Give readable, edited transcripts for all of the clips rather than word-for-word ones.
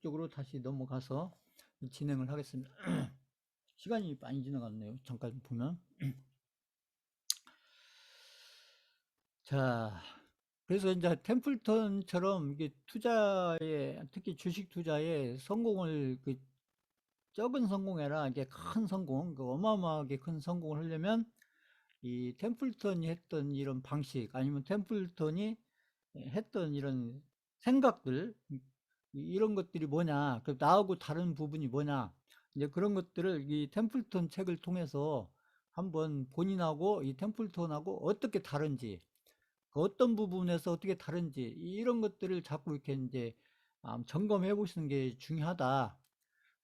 본격적으로 다시 넘어가서 진행을 하겠습니다. 시간이 많이 지나갔네요. 잠깐 보면. 자, 그래서 이제 템플턴처럼 이게 투자에, 특히 주식 투자에 성공을, 적은 성공해라, 이게 큰 성공, 어마어마하게 큰 성공을 하려면 이 템플턴이 했던 이런 방식, 아니면 템플턴이 했던 이런 생각들, 이런 것들이 뭐냐, 나하고 다른 부분이 뭐냐, 이제 그런 것들을 이 템플턴 책을 통해서 한번 본인하고 이 템플턴하고 어떻게 다른지, 어떤 부분에서 어떻게 다른지, 이런 것들을 자꾸 이렇게 이제 점검해 보시는 게 중요하다.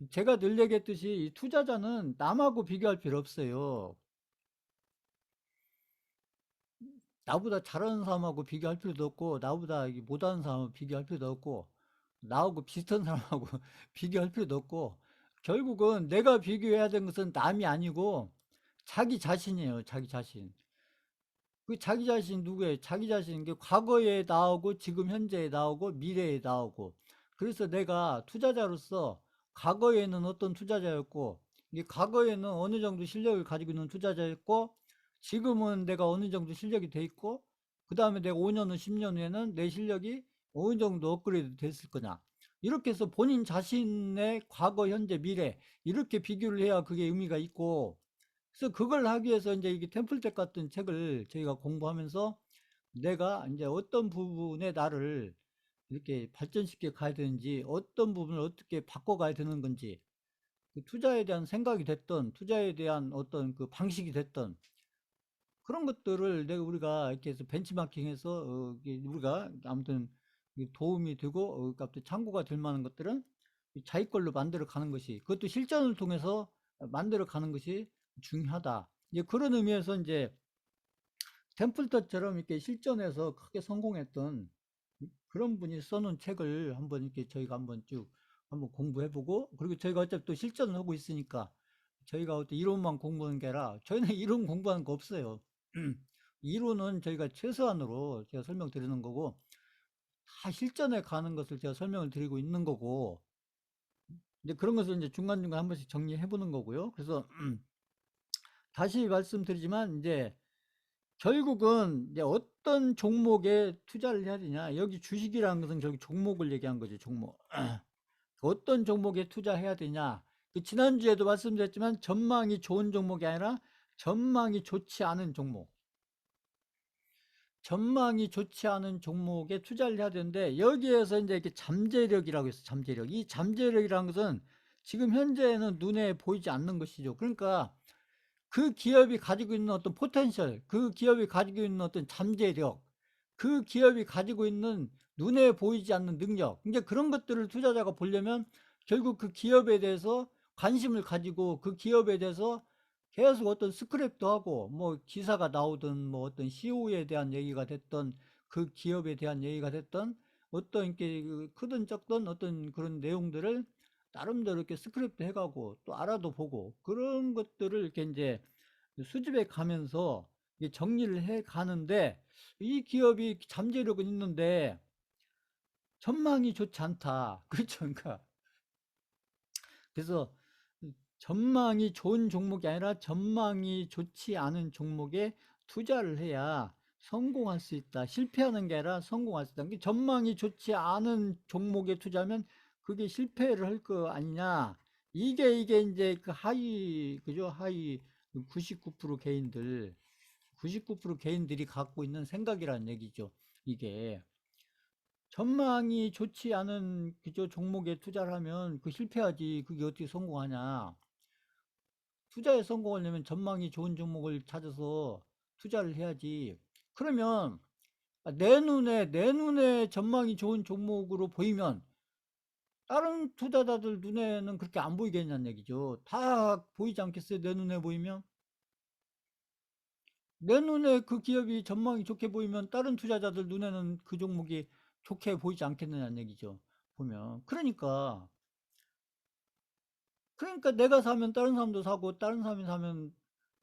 제가 늘 얘기했듯이 이 투자자는 남하고 비교할 필요 없어요. 나보다 잘하는 사람하고 비교할 필요도 없고, 나보다 못하는 사람하고 비교할 필요도 없고, 나하고 비슷한 사람하고 비교할 필요도 없고, 결국은 내가 비교해야 되는 것은 남이 아니고 자기 자신이에요. 자기 자신. 그 자기 자신 누구예요? 자기 자신, 게 과거에 나오고 지금 현재에 나오고 미래에 나오고. 그래서 내가 투자자로서 과거에는 어떤 투자자였고, 이 과거에는 어느 정도 실력을 가지고 있는 투자자였고, 지금은 내가 어느 정도 실력이 돼 있고, 그 다음에 내가 5년 후 10년 후에는 내 실력이 어느 정도 업그레이드 됐을 거냐. 이렇게 해서 본인 자신의 과거, 현재, 미래 이렇게 비교를 해야 그게 의미가 있고, 그래서 그걸 하기 위해서 이제 이게 템플텍 같은 책을 저희가 공부하면서 내가 이제 어떤 부분에 나를 이렇게 발전시켜 가야 되는지, 어떤 부분을 어떻게 바꿔 가야 되는 건지, 그 투자에 대한 생각이 됐던, 투자에 대한 어떤 그 방식이 됐던, 그런 것들을 내가 우리가 이렇게 해서 벤치마킹해서 우리가 아무튼 도움이 되고 또 참고가 될 만한 것들은 자기 걸로 만들어 가는 것이, 그것도 실전을 통해서 만들어 가는 것이 중요하다. 이제 그런 의미에서 이제 템플턴처럼 이렇게 실전에서 크게 성공했던 그런 분이 써놓은 책을 한번 이렇게 저희가 한번 쭉 한번 공부해보고, 그리고 저희가 어차피 또 실전을 하고 있으니까 저희가 어떤 이론만 공부하는 게 아니라 저희는 이론 공부하는 거 없어요. 이론은 저희가 최소한으로 제가 설명드리는 거고, 다 실전에 가는 것을 제가 설명을 드리고 있는 거고, 이제 그런 것을 이제 중간중간 한 번씩 정리해 보는 거고요. 그래서 다시 말씀드리지만 이제 결국은 이제 어떤 종목에 투자를 해야 되냐. 여기 주식이라는 것은 결국 종목을 얘기한 거죠. 종목. 어떤 종목에 투자해야 되냐. 지난주에도 말씀드렸지만 전망이 좋은 종목이 아니라 전망이 좋지 않은 종목. 전망이 좋지 않은 종목에 투자를 해야 되는데, 여기에서 이제 이렇게 잠재력이라고 해서 잠재력. 이 잠재력이라는 것은 지금 현재는 눈에 보이지 않는 것이죠. 그러니까 그 기업이 가지고 있는 어떤 포텐셜, 그 기업이 가지고 있는 어떤 잠재력, 그 기업이 가지고 있는 눈에 보이지 않는 능력, 이제 그런 것들을 투자자가 보려면 결국 그 기업에 대해서 관심을 가지고 그 기업에 대해서 계속 어떤 스크랩도 하고, 뭐 기사가 나오든 뭐 어떤 CEO에 대한 얘기가 됐던, 그 기업에 대한 얘기가 됐던, 어떤 이렇게 크든 적든 어떤 그런 내용들을 나름대로 이렇게 스크랩도 해가고 또 알아도 보고, 그런 것들을 이렇게 이제 수집해 가면서 정리를 해 가는데, 이 기업이 잠재력은 있는데 전망이 좋지 않다. 그렇죠. 그러니까 그래서 전망이 좋은 종목이 아니라 전망이 좋지 않은 종목에 투자를 해야 성공할 수 있다. 실패하는 게 아니라 성공할 수 있다. 그러니까 전망이 좋지 않은 종목에 투자하면 그게 실패를 할 거 아니냐. 이게 이제 그 하위, 그죠? 하위 99% 개인들, 99% 개인들이 갖고 있는 생각이라는 얘기죠. 이게 전망이 좋지 않은 그저 종목에 투자를 하면 그 실패하지. 그게 어떻게 성공하냐. 투자에 성공하려면 전망이 좋은 종목을 찾아서 투자를 해야지. 그러면 내 눈에 전망이 좋은 종목으로 보이면 다른 투자자들 눈에는 그렇게 안 보이겠냐는 얘기죠. 다 보이지 않겠어요? 내 눈에 보이면? 내 눈에 그 기업이 전망이 좋게 보이면 다른 투자자들 눈에는 그 종목이 좋게 보이지 않겠느냐는 얘기죠. 보면. 그러니까 내가 사면 다른 사람도 사고, 다른 사람이 사면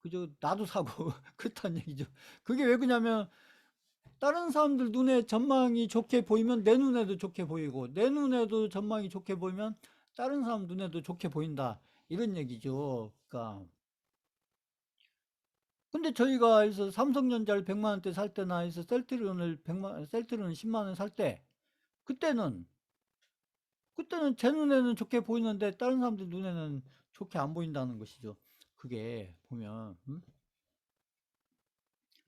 그저 나도 사고 그렇다는 얘기죠. 그게 왜 그러냐면 다른 사람들 눈에 전망이 좋게 보이면 내 눈에도 좋게 보이고, 내 눈에도 전망이 좋게 보이면 다른 사람 눈에도 좋게 보인다. 이런 얘기죠. 그러니까. 근데 저희가 해서 삼성전자를 100만 원대 살 때나 해서 셀트리온을 10만 원 살 때, 그때는, 그때는 제 눈에는 좋게 보이는데 다른 사람들 눈에는 좋게 안 보인다는 것이죠. 그게 보면.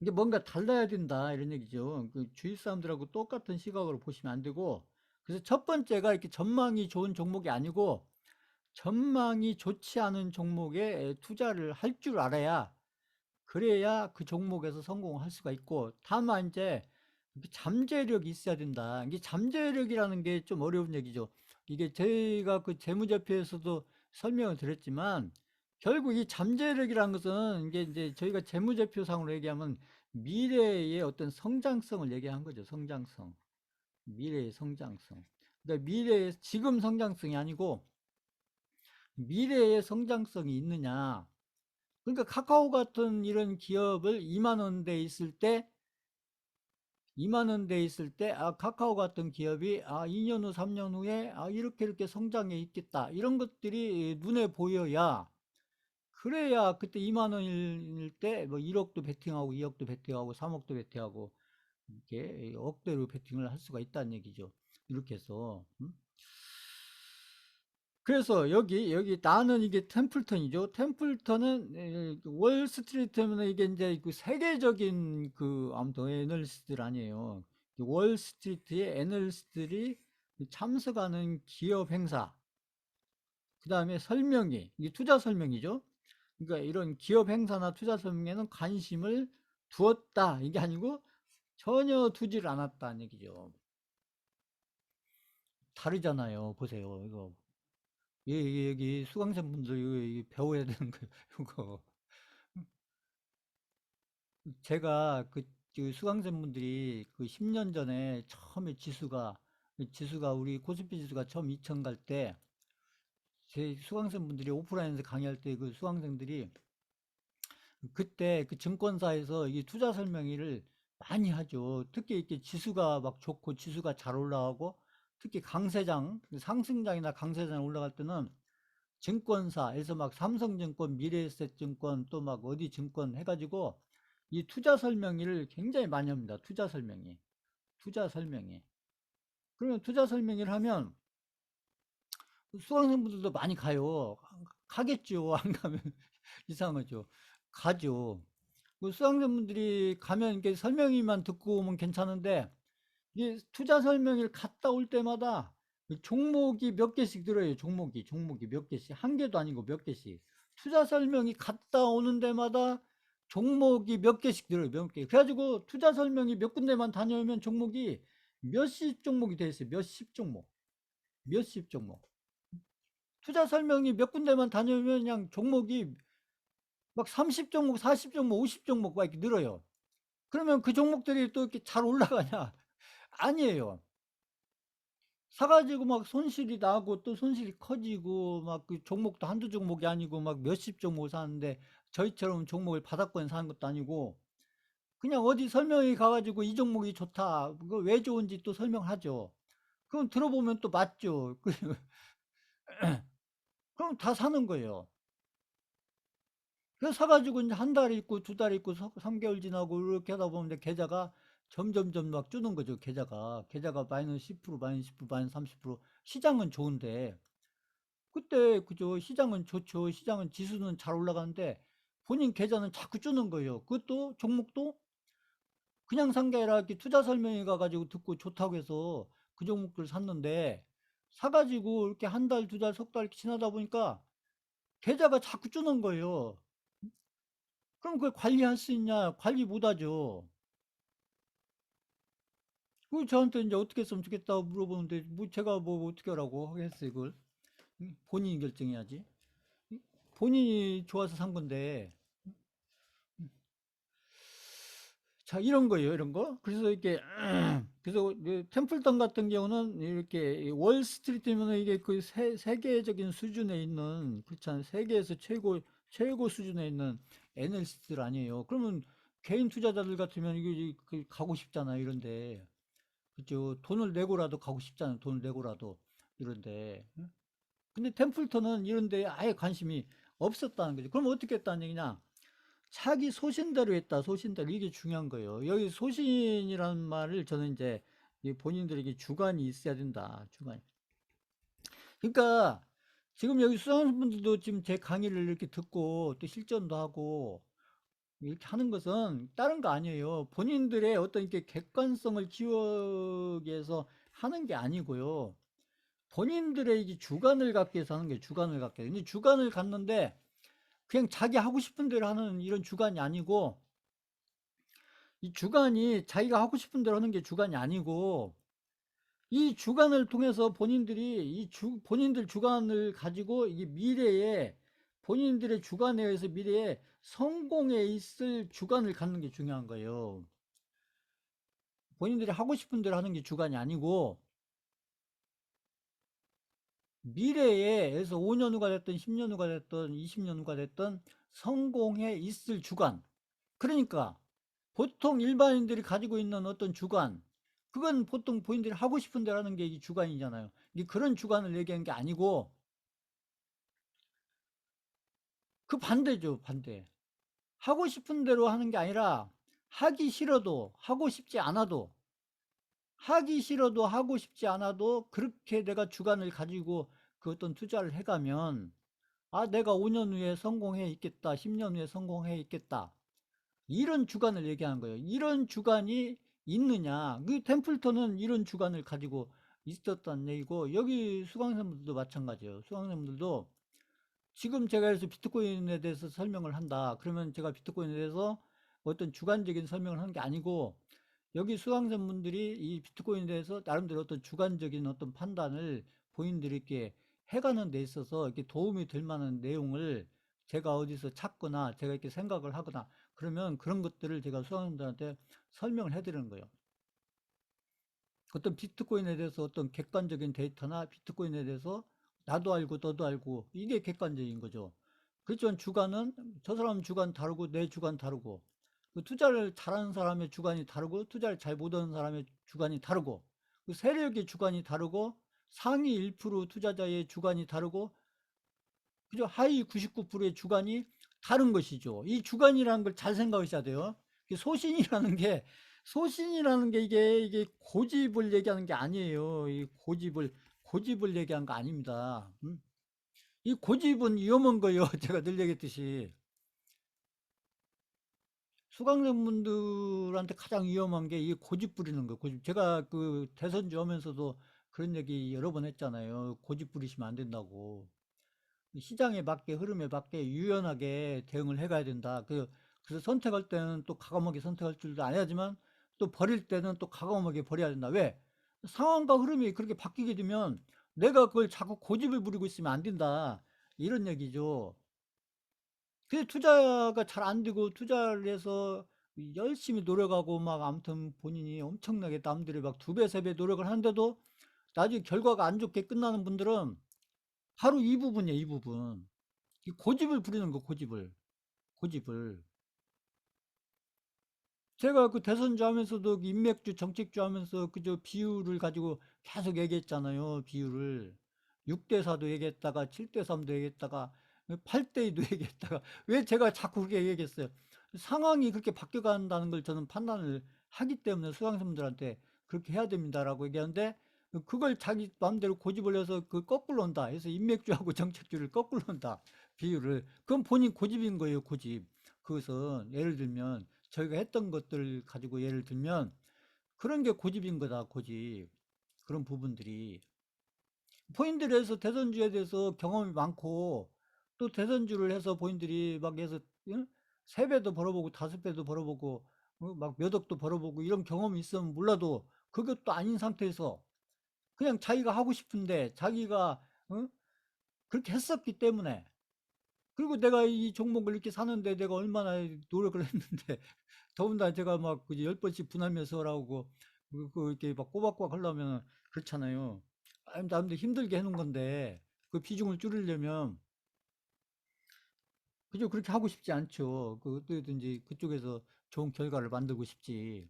이게 뭔가 달라야 된다 이런 얘기죠. 그 주위 사람들하고 똑같은 시각으로 보시면 안 되고, 그래서 첫 번째가 이렇게 전망이 좋은 종목이 아니고 전망이 좋지 않은 종목에 투자를 할 줄 알아야, 그래야 그 종목에서 성공할 수가 있고, 다만 이제 잠재력이 있어야 된다. 이게 잠재력이라는 게 좀 어려운 얘기죠. 이게 제가 그 재무제표에서도 설명을 드렸지만, 결국 이 잠재력이라는 것은 이게 이제 저희가 재무제표상으로 얘기하면 미래의 어떤 성장성을 얘기한 거죠. 성장성. 미래의 성장성. 그러니까 미래의 지금 성장성이 아니고 미래의 성장성이 있느냐. 그러니까 카카오 같은 이런 기업을 2만 원대 있을 때, 2만 원대 있을 때, 카카오 같은 기업이 2년 후, 3년 후에 이렇게 성장해 있겠다. 이런 것들이 눈에 보여야, 그래야 그때 2만 원일 때 뭐 1억도 베팅하고 2억도 베팅하고 3억도 베팅하고 이렇게 억대로 베팅을 할 수가 있다는 얘기죠. 이렇게 해서. 그래서 여기 나는 이게 템플턴이죠. 템플턴은 월스트리트면 이게 이제 그 세계적인 그 아무튼 애널리스트들 아니에요. 월스트리트의 애널리스트들이 참석하는 기업 행사, 그 다음에 설명이, 이게 투자 설명이죠. 그러니까 이런 기업 행사나 투자 설명에는 관심을 두었다. 이게 아니고 전혀 두지를 않았다는 얘기죠. 다르잖아요. 보세요. 이거. 여기 수강생분들 이거 배워야 되는 거예요. 이거. 제가 그 수강생분들이 그 10년 전에 처음에 지수가 우리 코스피 지수가 처음 2000 갈 때, 제 수강생분들이 오프라인에서 강의할 때 그 수강생들이 그때 그 증권사에서 이 투자 설명회를 많이 하죠. 특히 이렇게 지수가 막 좋고 지수가 잘 올라가고, 특히 강세장, 상승장이나 강세장 올라갈 때는 증권사에서 막 삼성증권, 미래에셋증권, 또 막 어디 증권 해가지고 이 투자 설명회를 굉장히 많이 합니다. 투자 설명회. 투자 설명회. 그러면 투자 설명회를 하면 수강생분들도 많이 가요. 가겠죠. 안 가면 이상하죠. 가죠. 그 수강생분들이 가면 이렇게 설명회만 듣고 오면 괜찮은데, 이게 투자 설명회를 갔다 올 때마다 종목이 몇 개씩 들어요. 종목이 몇 개씩. 한 개도 아니고 몇 개씩. 투자 설명이 갔다 오는 데마다 종목이 몇 개씩 들어요. 몇 개. 그래가지고 투자 설명이 몇 군데만 다녀오면 종목이 몇십 종목이 돼 있어요. 몇십 종목. 몇십 종목. 투자 설명이 몇 군데만 다녀오면 그냥 종목이 막 30종목, 40종목, 50종목 막 이렇게 늘어요. 그러면 그 종목들이 또 이렇게 잘 올라가냐? 아니에요. 사가지고 막 손실이 나고 또 손실이 커지고, 막 그 종목도 한두 종목이 아니고 막 몇십 종목 사는데, 저희처럼 종목을 바닥권에 사는 것도 아니고, 그냥 어디 설명회 가가지고 이 종목이 좋다, 그거 왜 좋은지 또 설명하죠. 그럼 들어보면 또 맞죠. 그럼 다 사는 거예요. 그래서 사가지고 이제 한 달 있고 두 달 있고 3개월 지나고 이렇게 하다 보면 계좌가 점점점 막 주는 거죠. 계좌가 마이너스 10%, 마이너스 10%, 마이너스 30%. 시장은 좋은데, 그때 그죠. 시장은 좋죠. 시장은 지수는 잘 올라가는데 본인 계좌는 자꾸 주는 거예요. 그것도 종목도 그냥 산 게 아니라 이렇게 투자 설명회 가가지고 듣고 좋다고 해서 그 종목들 샀는데, 사가지고 이렇게 한 달, 두 달, 석 달 이렇게 지나다 보니까 계좌가 자꾸 주는 거예요. 그럼 그걸 관리할 수 있냐? 관리 못 하죠. 그 저한테 이제 어떻게 했으면 좋겠다고 물어보는데, 뭐 제가 뭐 어떻게 하라고 하겠어요, 이걸. 본인이 결정해야지. 본인이 좋아서 산 건데. 자, 이런 거예요, 이런 거. 그래서 이렇게, 그래서 템플턴 같은 경우는 이렇게 월스트리트면 이게 그 세계적인 수준에 있는, 그렇잖아요. 세계에서 최고 수준에 있는 애널리스트들 아니에요. 그러면 개인 투자자들 같으면 이게 가고 싶잖아요, 이런데. 그죠? 돈을 내고라도 가고 싶잖아요, 돈을 내고라도. 이런데. 응? 근데 템플턴은 이런데 아예 관심이 없었다는 거죠. 그럼 어떻게 했다는 얘기냐? 자기 소신대로 했다, 소신대로. 이게 중요한 거예요. 여기 소신이라는 말을 저는 이제 본인들에게 주관이 있어야 된다, 주관. 그러니까 지금 여기 수강생분들도 지금 제 강의를 이렇게 듣고 또 실전도 하고 이렇게 하는 것은 다른 거 아니에요. 본인들의 어떤 이렇게 객관성을 키우기 위해서 하는 게 아니고요. 본인들의 이제 주관을 갖기 위해서 하는 거예요. 주관을 갖기 위해서. 근데 주관을 갖는데 그냥 자기 하고 싶은 대로 하는 이런 주관이 아니고, 이 주관이 자기가 하고 싶은 대로 하는 게 주관이 아니고, 이 주관을 통해서 본인들이 본인들 주관을 가지고 이게 미래에 본인들의 주관에 의해서 미래에 성공에 있을 주관을 갖는 게 중요한 거예요. 본인들이 하고 싶은 대로 하는 게 주관이 아니고, 미래에서 5년 후가 됐든 10년 후가 됐든 20년 후가 됐든 성공에 있을 주관. 그러니까 보통 일반인들이 가지고 있는 어떤 주관, 그건 보통 본인들이 하고 싶은 대로 하는 게 이 주관이잖아요. 그런 주관을 얘기하는 게 아니고 그 반대죠, 반대. 하고 싶은 대로 하는 게 아니라 하기 싫어도 하고 싶지 않아도 하기 싫어도 하고 싶지 않아도 그렇게 내가 주관을 가지고 그 어떤 투자를 해가면, 아, 내가 5년 후에 성공해 있겠다, 10년 후에 성공해 있겠다. 이런 주관을 얘기하는 거예요. 이런 주관이 있느냐. 그 템플턴은 이런 주관을 가지고 있었다는 얘기고, 여기 수강생분들도 마찬가지예요. 수강생분들도 지금 제가 그래서 비트코인에 대해서 설명을 한다. 그러면 제가 비트코인에 대해서 어떤 주관적인 설명을 하는 게 아니고, 여기 수강생분들이 이 비트코인에 대해서 나름대로 어떤 주관적인 어떤 판단을 본인들이 이렇게 해가는 데 있어서 이렇게 도움이 될 만한 내용을 제가 어디서 찾거나 제가 이렇게 생각을 하거나 그러면 그런 것들을 제가 수강생들한테 설명을 해드리는 거예요. 어떤 비트코인에 대해서 어떤 객관적인 데이터나 비트코인에 대해서 나도 알고 너도 알고 이게 객관적인 거죠. 그렇지만 주관은 저 사람 주관 다르고 내 주관 다르고, 그 투자를 잘하는 사람의 주관이 다르고 투자를 잘 못하는 사람의 주관이 다르고, 그 세력의 주관이 다르고 상위 1% 투자자의 주관이 다르고, 그죠? 하위 99%의 주관이 다른 것이죠. 이 주관이라는 걸 잘 생각하셔야 돼요. 소신이라는 게, 소신이라는 게 이게 고집을 얘기하는 게 아니에요. 이 고집을 얘기한 거 아닙니다. 이 고집은 위험한 거예요. 제가 늘 얘기했듯이. 수강생분들한테 가장 위험한 게 이 고집 부리는 거. 고집. 제가 그 대선주 하면서도 그런 얘기 여러 번 했잖아요. 고집 부리시면 안 된다고. 시장에 맞게 흐름에 맞게 유연하게 대응을 해가야 된다. 그래서 선택할 때는 또 과감하게 선택할 줄도 알아야지만 또 버릴 때는 또 과감하게 버려야 된다. 왜? 상황과 흐름이 그렇게 바뀌게 되면 내가 그걸 자꾸 고집을 부리고 있으면 안 된다. 이런 얘기죠. 그래서 투자가 잘 안 되고 투자를 해서 열심히 노력하고 막 아무튼 본인이 엄청나게 남들이 막 두 배, 세 배 노력을 하는데도 나중에 결과가 안 좋게 끝나는 분들은 바로 이 부분이에요, 이 부분. 이 고집을 부리는 거, 고집을. 고집을. 제가 그 대선주 하면서도 그 인맥주, 정책주 하면서 그저 비율을 가지고 계속 얘기했잖아요, 비율을. 6대 4도 얘기했다가 7대 3도 얘기했다가 8대 2도 얘기했다가 왜 제가 자꾸 그렇게 얘기했어요? 상황이 그렇게 바뀌어간다는 걸 저는 판단을 하기 때문에 수강생분들한테 그렇게 해야 됩니다라고 얘기하는데, 그걸 자기 마음대로 고집을 해서 그 거꾸로 온다. 해서 인맥주하고 정책주를 거꾸로 온다. 비율을. 그건 본인 고집인 거예요, 고집. 그것은 예를 들면 저희가 했던 것들 가지고 예를 들면 그런 게 고집인 거다, 고집. 그런 부분들이. 본인들이 해서 대선주에 대해서 경험이 많고 또 대선주를 해서 본인들이 막 해서 응? 3배도 벌어보고 5배도 벌어보고 막 몇 억도 벌어보고 이런 경험이 있으면 몰라도 그것도 아닌 상태에서 그냥 자기가 하고 싶은데 자기가 응? 그렇게 했었기 때문에, 그리고 내가 이 종목을 이렇게 사는데 내가 얼마나 노력을 했는데 더군다나 제가 막 10번씩 분할매수 하라고 이렇게 막 꼬박꼬박 하려면 그렇잖아요. 남들 힘들게 해놓은 건데 그 비중을 줄이려면 그죠? 그렇게 하고 싶지 않죠. 그 어떻게든지 그쪽에서 좋은 결과를 만들고 싶지.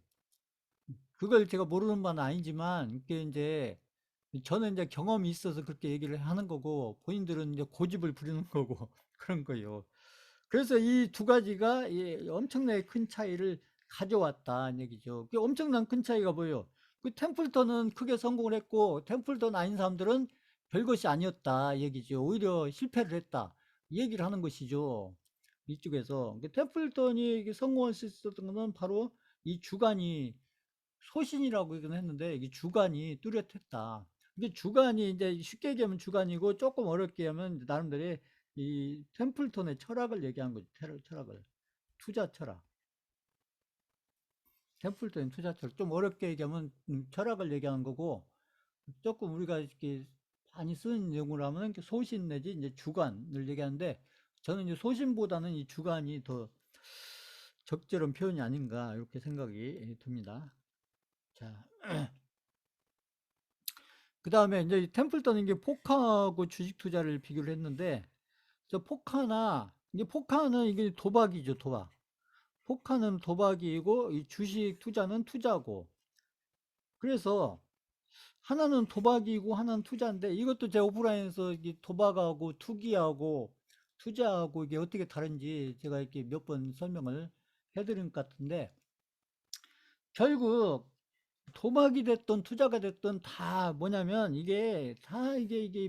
그걸 제가 모르는 바는 아니지만, 이게 이제, 저는 이제 경험이 있어서 그렇게 얘기를 하는 거고, 본인들은 이제 고집을 부리는 거고, 그런 거예요. 그래서 이 두 가지가 엄청나게 큰 차이를 가져왔다는 얘기죠. 그 엄청난 큰 차이가 뭐예요? 그 템플턴은 크게 성공을 했고, 템플턴 아닌 사람들은 별것이 아니었다 얘기죠. 오히려 실패를 했다. 이 얘기를 하는 것이죠. 이쪽에서. 그 템플턴이 성공할 수 있었던 것은 바로 이 주관이 소신이라고 얘기는 했는데, 이게 주관이 뚜렷했다. 이게 주관이 이제 쉽게 얘기하면 주관이고, 조금 어렵게 하면 나름대로 이 템플턴의 철학을 얘기한 거죠. 철학을. 투자 철학. 템플턴의 투자 철학. 좀 어렵게 얘기하면 철학을 얘기하는 거고, 조금 우리가 이렇게 많이 쓰는 용어로 하면 소신 내지 이제 주관을 얘기하는데, 저는 이제 소신보다는 이 주관이 더 적절한 표현이 아닌가, 이렇게 생각이 듭니다. 자, 그 다음에 이제 템플턴은 이게 포카하고 주식 투자를 비교를 했는데, 저 포카나, 이게 포카는 이게 도박이죠, 도박. 포카는 도박이고, 이 주식 투자는 투자고. 그래서 하나는 도박이고, 하나는 투자인데, 이것도 제가 오프라인에서 이 도박하고, 투기하고, 투자하고, 이게 어떻게 다른지 제가 이렇게 몇 번 설명을 해드린 것 같은데, 결국 도박이 됐든 투자가 됐든 다 뭐냐면 이게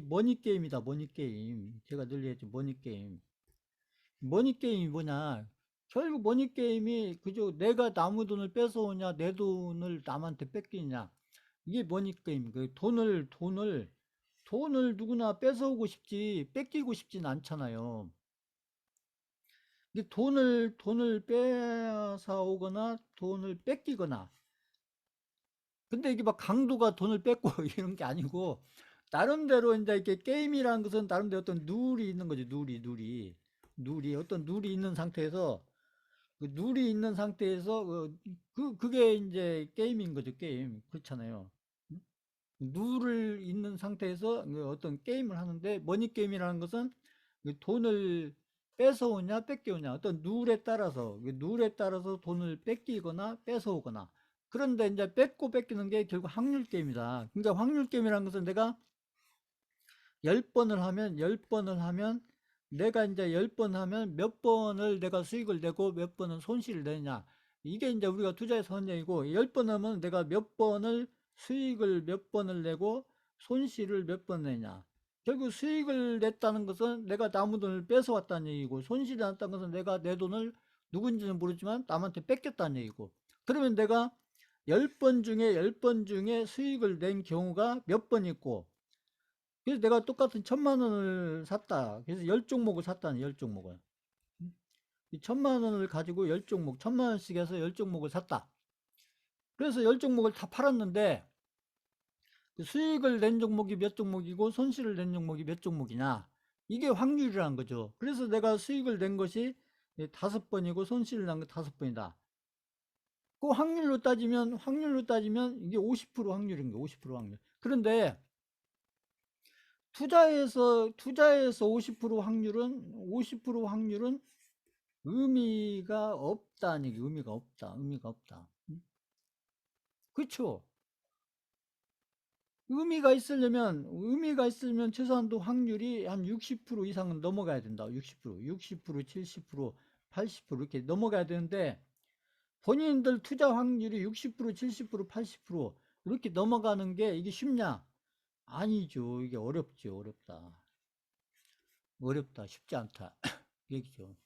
머니 게임이다. 머니 게임. 제가 늘 얘기했죠. 머니 게임. 머니 게임이 뭐냐? 결국 머니 게임이 그저 내가 남의 돈을 뺏어오냐, 내 돈을 남한테 뺏기냐. 이게 머니 게임. 그 돈을 누구나 뺏어오고 싶지 뺏기고 싶진 않잖아요. 돈을 뺏어 오거나 돈을 뺏기거나, 근데 이게 막 강도가 돈을 뺏고 이런 게 아니고, 나름대로 이제 이렇게 게임이라는 것은 나름대로 어떤 룰이 있는 거지. 룰이 어떤 룰이 있는 상태에서, 그 룰이 있는 상태에서 그게 이제 게임인 거죠. 게임. 그렇잖아요. 음? 룰을 있는 상태에서 그 어떤 게임을 하는데, 머니 게임이라는 것은 그 돈을 뺏어오냐 뺏겨오냐, 어떤 룰에 따라서, 그 룰에 따라서 돈을 뺏기거나 뺏어오거나. 그런데 이제 뺏고 뺏기는 게 결국 확률 게임이다. 그러니까 확률 게임이라는 것은 내가 10번을 하면 내가 이제 10번 하면 몇 번을 내가 수익을 내고 몇 번은 손실을 내냐. 이게 이제 우리가 투자에서 하는 얘기고, 10번 하면 내가 몇 번을 수익을 몇 번을 내고 손실을 몇 번 내냐. 결국 수익을 냈다는 것은 내가 남의 돈을 뺏어왔다는 얘기고, 손실이 났다는 것은 내가 내 돈을 누군지는 모르지만 남한테 뺏겼다는 얘기고. 그러면 내가 10번 중에 수익을 낸 경우가 몇 번 있고, 그래서 내가 똑같은 1,000만 원을 샀다. 그래서 10종목을 샀다는, 10종목을. 이 1,000만 원을 가지고 10종목, 1,000만 원씩 해서 10종목을 샀다. 그래서 10종목을 다 팔았는데, 그 수익을 낸 종목이 몇 종목이고 손실을 낸 종목이 몇 종목이냐. 이게 확률이라는 거죠. 그래서 내가 수익을 낸 것이 5번이고 손실을 난 거 5번이다. 그 확률로 따지면 이게 50% 확률인 거예요. 50% 확률. 그런데 투자에서 50% 확률은 의미가 없다는 얘기. 의미가 없다. 응? 그렇죠. 의미가 있으면 최소한도 확률이 한 60% 이상은 넘어가야 된다. 60%, 70%, 80% 이렇게 넘어가야 되는데, 본인들 투자 확률이 60%, 70%, 80% 이렇게 넘어가는 게 이게 쉽냐? 아니죠. 이게 어렵죠. 어렵다. 쉽지 않다. 얘기죠.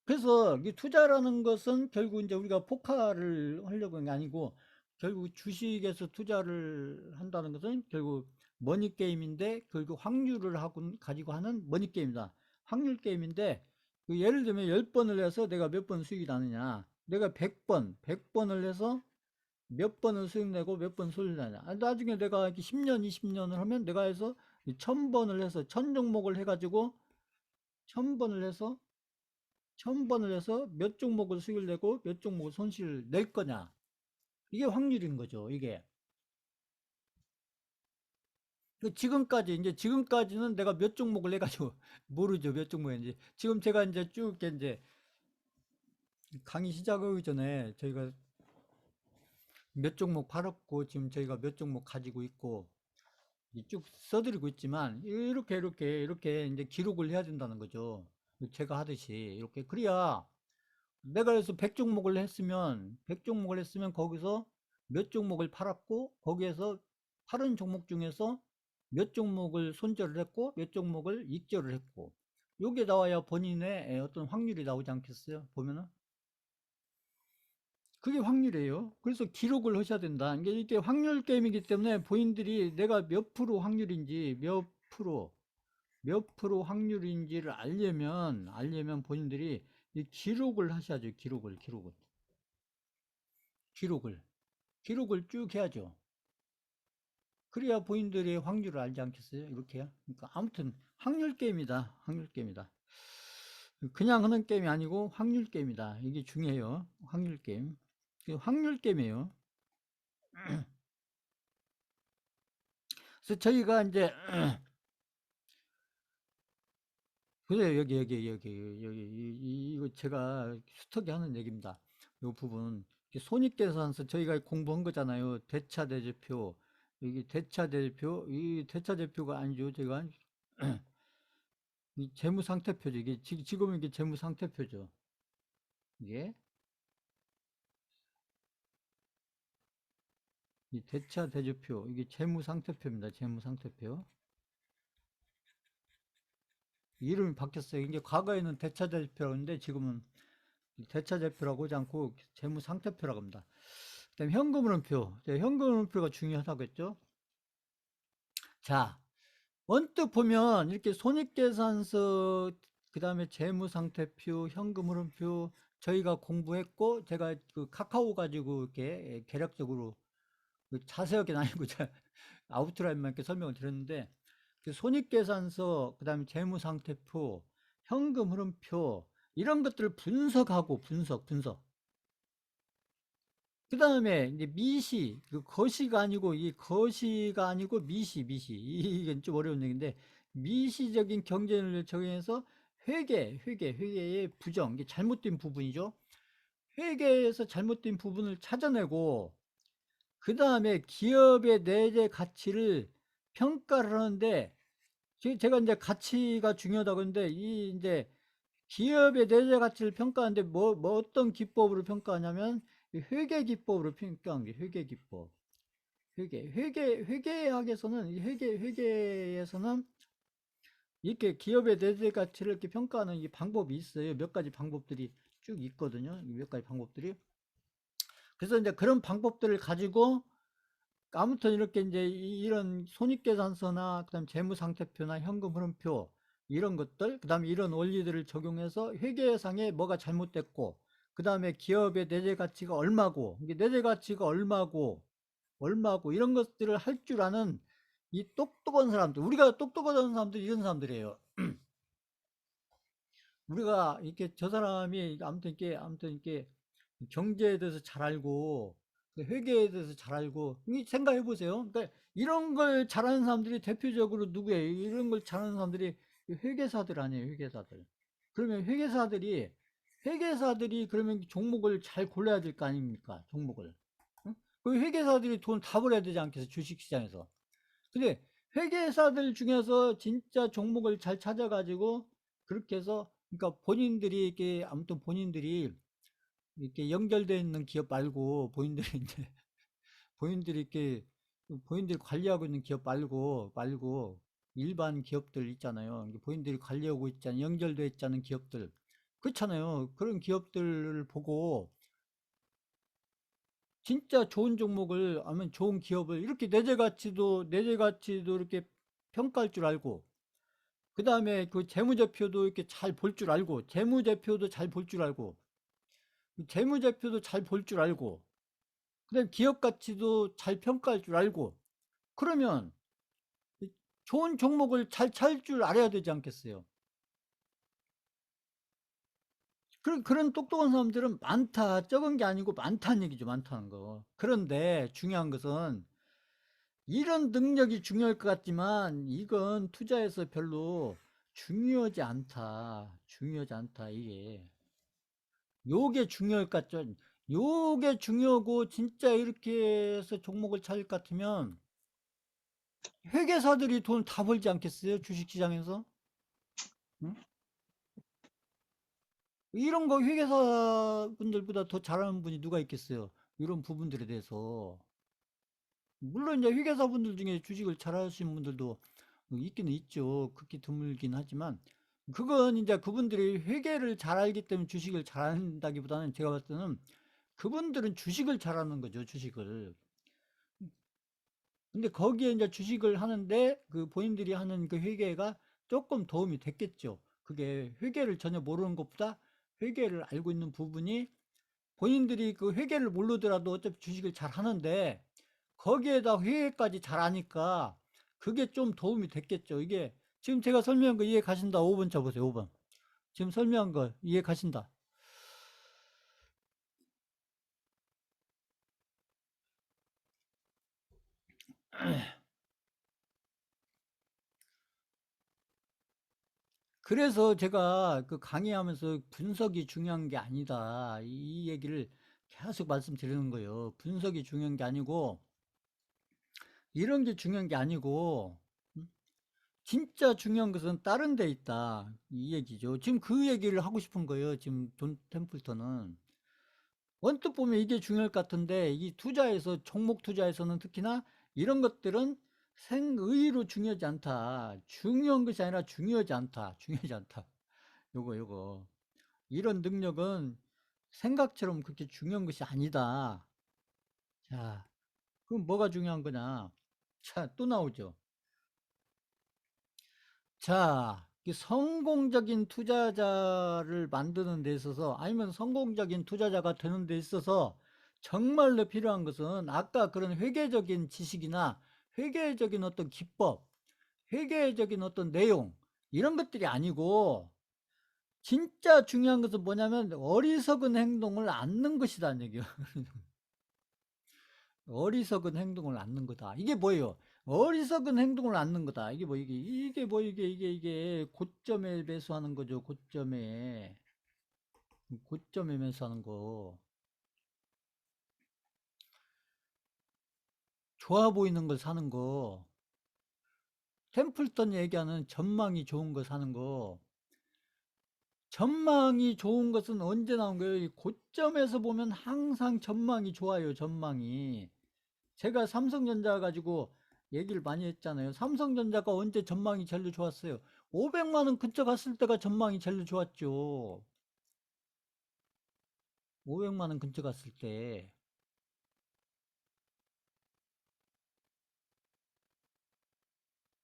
그래서 이 투자라는 것은 결국 이제 우리가 포카를 하려고 하는 게 아니고, 결국 주식에서 투자를 한다는 것은 결국 머니 게임인데, 결국 확률을 가지고 하는 머니 게임이다. 확률 게임인데, 그 예를 들면 10번을 해서 내가 몇 번 수익이 나느냐. 내가 100번을 해서 몇 번을 수익 내고 몇 번 수익 나냐. 나중에 내가 이렇게 10년, 20년을 하면 내가 해서 1000번을 해서 1000종목을 해가지고 1000번을 해서 몇 종목을 수익을 내고 몇 종목을 손실을 낼 거냐. 이게 확률인 거죠, 이게. 지금까지는 내가 몇 종목을 해가지고 모르죠, 몇 종목인지. 지금 제가 이제 쭉 이제 강의 시작하기 전에 저희가 몇 종목 팔았고 지금 저희가 몇 종목 가지고 있고 쭉 써드리고 있지만 이렇게 이제 기록을 해야 된다는 거죠. 제가 하듯이 이렇게 그래야 내가 그래서 100종목을 했으면 100종목을 했으면 거기서 몇 종목을 팔았고 거기에서 팔은 종목 중에서 몇 종목을 손절을 했고 몇 종목을 익절을 했고 요게 나와야 본인의 어떤 확률이 나오지 않겠어요? 보면은 그게 확률이에요. 그래서 기록을 하셔야 된다. 이게 확률 게임이기 때문에 본인들이 내가 몇 프로 확률인지 몇 프로 확률인지를 알려면 본인들이 이 기록을 하셔야죠. 기록을 기록을 쭉 해야죠. 그래야 본인들의 확률을 알지 않겠어요? 이렇게요. 그러니까 아무튼 확률 게임이다. 확률 게임이다. 그냥 하는 게임이 아니고 확률 게임이다. 이게 중요해요. 확률 게임. 확률 게임이에요. 그래서 저희가 이제 그래요. 이거 제가 수특이 하는 얘기입니다. 이 부분. 손익계산서 저희가 공부한 거잖아요. 대차대조표. 여기 대차대조표. 이 대차대표가 아니죠. 제가 이 재무상태표죠. 이게 지금은 이게 재무상태표죠. 이게 이 대차대조표. 이게 재무상태표입니다. 재무상태표. 이름이 바뀌었어요. 이게 과거에는 대차대조표라고 했는데 지금은 대차대표라고 하지 않고 재무상태표라고 합니다. 그다음에 현금흐름표. 현금흐름표가 중요하다고 했죠. 자, 언뜻 보면 이렇게 손익계산서, 그 다음에 재무상태표, 현금흐름표 저희가 공부했고 제가 그 카카오 가지고 이렇게 개략적으로 자세하게는 아니고 아웃라인만 이렇게 설명을 드렸는데 그 손익계산서, 그 다음에 재무상태표, 현금흐름표 이런 것들을 분석하고 분석. 그 다음에 이제 미시, 그 거시가 아니고, 이 거시가 아니고 미시. 이게 좀 어려운 얘기인데, 미시적인 경쟁을 적용해서 회계의 부정, 이게 잘못된 부분이죠. 회계에서 잘못된 부분을 찾아내고, 그 다음에 기업의 내재 가치를 평가를 하는데, 제가 이제 가치가 중요하다고 했는데, 이 이제 기업의 내재 가치를 평가하는데 뭐 어떤 기법으로 평가하냐면 회계 기법으로 평가한 게 회계 기법. 회계학에서는 이 회계에서는 이렇게 기업의 내재 가치를 이렇게 평가하는 이 방법이 있어요. 몇 가지 방법들이 쭉 있거든요. 몇 가지 방법들이. 그래서 이제 그런 방법들을 가지고 아무튼 이렇게 이제 이런 손익계산서나 그다음 재무상태표나 현금흐름표 이런 것들, 그다음에 이런 원리들을 적용해서 회계상에 뭐가 잘못됐고, 그다음에 기업의 내재 가치가 얼마고, 이게 내재 가치가 얼마고 이런 것들을 할 줄 아는 이 똑똑한 사람들, 우리가 똑똑한 사람들 이런 사람들이에요. 우리가 이렇게 저 사람이 아무튼 이렇게 경제에 대해서 잘 알고 회계에 대해서 잘 알고 생각해 보세요. 그러니까 이런 걸 잘하는 사람들이 대표적으로 누구예요? 이런 걸 잘하는 사람들이 회계사들 아니에요, 회계사들. 그러면 회계사들이 그러면 종목을 잘 골라야 될 거 아닙니까? 종목을. 응? 그 회계사들이 돈 다 벌어야 되지 않겠어요? 주식시장에서. 근데 회계사들 중에서 진짜 종목을 잘 찾아가지고 그렇게 해서 그러니까 본인들이 이렇게 아무튼 본인들이 이렇게 연결되어 있는 기업 말고 본인들이 이제 본인들이 이렇게 본인들이 관리하고 있는 기업 말고 일반 기업들 있잖아요. 본인들이 관리하고 있잖아요. 연결되어 있지 않은 기업들. 그렇잖아요. 그런 기업들을 보고 진짜 좋은 종목을 아니면 좋은 기업을 이렇게 내재 가치도 이렇게 평가할 줄 알고 그 다음에 그 재무제표도 이렇게 잘 볼 줄 알고 재무제표도 잘 볼 줄 알고 재무제표도 잘 볼 줄 알고 그다음 기업 가치도 잘 평가할 줄 알고 그러면 좋은 종목을 잘 찾을 줄 알아야 되지 않겠어요? 그런 똑똑한 사람들은 많다. 적은 게 아니고 많다는 얘기죠. 많다는 거. 그런데 중요한 것은 이런 능력이 중요할 것 같지만 이건 투자에서 별로 중요하지 않다. 중요하지 않다. 이게. 요게 중요할 것 같죠? 요게 중요하고 진짜 이렇게 해서 종목을 찾을 것 같으면 회계사들이 돈 다 벌지 않겠어요? 주식시장에서? 응? 이런 거 회계사 분들보다 더 잘하는 분이 누가 있겠어요? 이런 부분들에 대해서. 물론 이제 회계사 분들 중에 주식을 잘하시는 분들도 있기는 있죠. 극히 드물긴 하지만 그건 이제 그분들이 회계를 잘 알기 때문에 주식을 잘한다기보다는 제가 봤을 때는 그분들은 주식을 잘하는 거죠. 주식을. 근데 거기에 이제 주식을 하는데 그 본인들이 하는 그 회계가 조금 도움이 됐겠죠. 그게 회계를 전혀 모르는 것보다 회계를 알고 있는 부분이 본인들이 그 회계를 모르더라도 어차피 주식을 잘 하는데 거기에다 회계까지 잘 아니까 그게 좀 도움이 됐겠죠. 이게 지금 제가 설명한 거 이해 가신다. 5번 쳐보세요. 5번. 지금 설명한 거 이해 가신다. 그래서 제가 그 강의하면서 분석이 중요한 게 아니다. 이 얘기를 계속 말씀드리는 거예요. 분석이 중요한 게 아니고, 이런 게 중요한 게 아니고, 진짜 중요한 것은 다른 데 있다. 이 얘기죠. 지금 그 얘기를 하고 싶은 거예요. 지금 돈 템플턴은. 언뜻 보면 이게 중요할 것 같은데, 이 투자에서, 종목 투자에서는 특히나 이런 것들은 생의로 중요하지 않다. 중요한 것이 아니라 중요하지 않다. 중요하지 않다. 요거. 이런 능력은 생각처럼 그렇게 중요한 것이 아니다. 자, 그럼 뭐가 중요한 거냐? 자, 또 나오죠. 자, 이 성공적인 투자자를 만드는 데 있어서 아니면 성공적인 투자자가 되는 데 있어서 정말로 필요한 것은 아까 그런 회계적인 지식이나 회계적인 어떤 기법, 회계적인 어떤 내용 이런 것들이 아니고 진짜 중요한 것은 뭐냐면 어리석은 행동을 않는 것이라는 얘기예요. 어리석은 행동을 않는 거다. 이게 뭐예요? 어리석은 행동을 않는 거다. 이게 뭐, 이게 고점에 매수하는 거죠. 고점에 매수하는 거. 좋아 보이는 걸 사는 거. 템플턴 얘기하는 전망이 좋은 거 사는 거. 전망이 좋은 것은 언제 나온 거예요? 이 고점에서 보면 항상 전망이 좋아요. 전망이. 제가 삼성전자 가지고 얘기를 많이 했잖아요. 삼성전자가 언제 전망이 제일 좋았어요? 500만 원 근처 갔을 때가 전망이 제일 좋았죠. 500만 원 근처 갔을 때.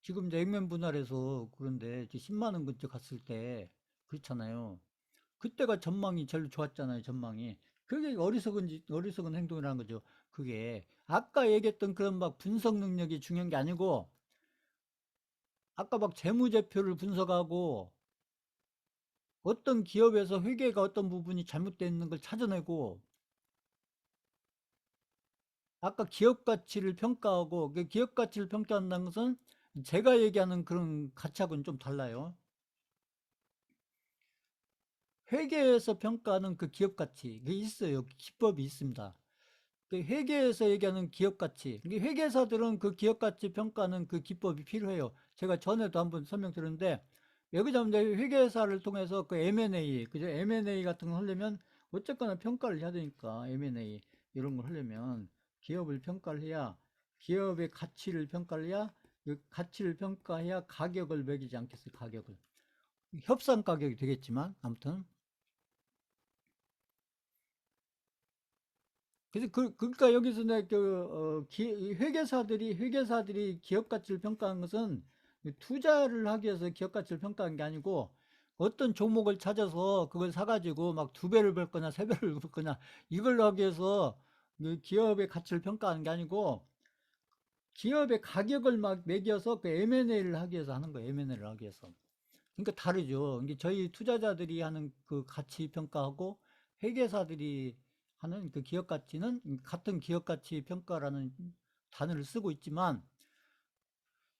지금 이제 액면 분할해서 그런데 10만 원 근처 갔을 때 그렇잖아요. 그때가 전망이 제일 좋았잖아요. 전망이. 그게 어리석은 행동이라는 거죠. 그게 아까 얘기했던 그런 막 분석 능력이 중요한 게 아니고 아까 막 재무제표를 분석하고 어떤 기업에서 회계가 어떤 부분이 잘못되어 있는 걸 찾아내고 아까 기업 가치를 평가하고 그 기업 가치를 평가한다는 것은 제가 얘기하는 그런 가치하고는 좀 달라요. 회계에서 평가하는 그 기업 가치 그게 있어요. 기법이 있습니다. 그 회계에서 얘기하는 기업 가치 회계사들은 그 기업 가치 평가하는 그 기법이 필요해요. 제가 전에도 한번 설명드렸는데 여기서 이제 회계사를 통해서 그 M&A 그죠? M&A 같은 거 하려면 어쨌거나 평가를 해야 되니까 M&A 이런 걸 하려면 기업을 평가를 해야 기업의 가치를 평가를 해야 그 가치를 평가해야 가격을 매기지 않겠어요. 가격을 협상 가격이 되겠지만 아무튼 그래서 그러니까 여기서 회계사들이 기업 가치를 평가한 것은 투자를 하기 위해서 기업 가치를 평가한 게 아니고 어떤 종목을 찾아서 그걸 사가지고 막 두 배를 벌 거냐 세 배를 벌 거냐 이걸 하기 위해서 그 기업의 가치를 평가하는 게 아니고 기업의 가격을 막 매겨서 그 M&A를 하기 위해서 하는 거예요. M&A를 하기 위해서. 그러니까 다르죠. 이게 저희 투자자들이 하는 그 가치 평가하고 회계사들이 하는 그 기업 가치는 같은 기업 가치 평가라는 단어를 쓰고 있지만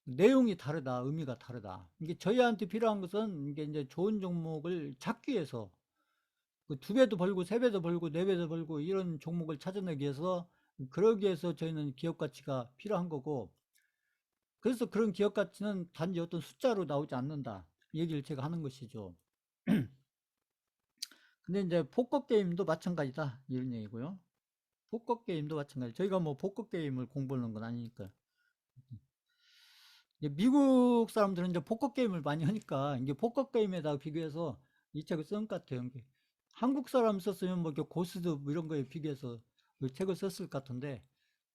내용이 다르다, 의미가 다르다. 이게 저희한테 필요한 것은 이게 이제 좋은 종목을 찾기 위해서 그 2배도 벌고 3배도 벌고 4배도 벌고 이런 종목을 찾아내기 위해서, 그러기 위해서 저희는 기업 가치가 필요한 거고, 그래서 그런 기업 가치는 단지 어떤 숫자로 나오지 않는다, 이 얘기를 제가 하는 것이죠. 근데 이제 포커 게임도 마찬가지다, 이런 얘기고요. 포커 게임도 마찬가지. 저희가 뭐 포커 게임을 공부하는 건 아니니까. 미국 사람들은 이제 포커 게임을 많이 하니까 이게 포커 게임에다가 비교해서 이 책을 쓴 것 같아요. 이게 한국 사람 썼으면 뭐 이렇게 고스트 뭐 이런 거에 비교해서 이 책을 썼을 것 같은데,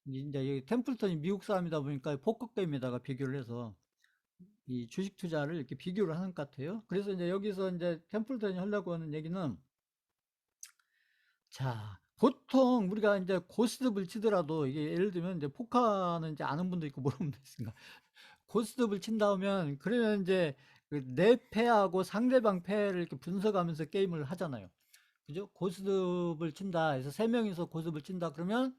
이제 템플턴이 미국 사람이다 보니까 포커 게임에다가 비교를 해서 이 주식 투자를 이렇게 비교를 하는 것 같아요. 그래서 이제 여기서 이제 템플턴이 하려고 하는 얘기는, 자, 보통 우리가 이제 고스톱을 치더라도 이게 예를 들면 이제 포커는 이제 아는 분도 있고 모르는 분도 있으니까, 고스톱을 친다면 그러면 이제 그내 패하고 상대방 패를 이렇게 분석하면서 게임을 하잖아요. 그죠? 고스톱을 친다 해서 3명이서 고스톱을 친다 그러면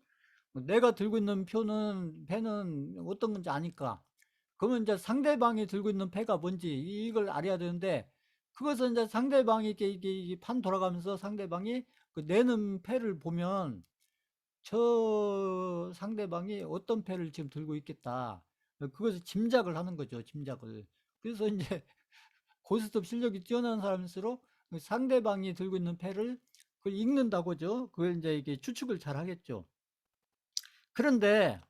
내가 들고 있는 패는 어떤 건지 아니까, 그러면 이제 상대방이 들고 있는 패가 뭔지 이걸 알아야 되는데, 그것은 이제 상대방이 이게 판 돌아가면서 상대방이 그 내는 패를 보면 저 상대방이 어떤 패를 지금 들고 있겠다, 그것을 짐작을 하는 거죠, 짐작을. 그래서 이제 고스톱 실력이 뛰어난 사람일수록 그 상대방이 들고 있는 패를 그걸 읽는다고죠. 그걸 이제 이게 추측을 잘 하겠죠. 그런데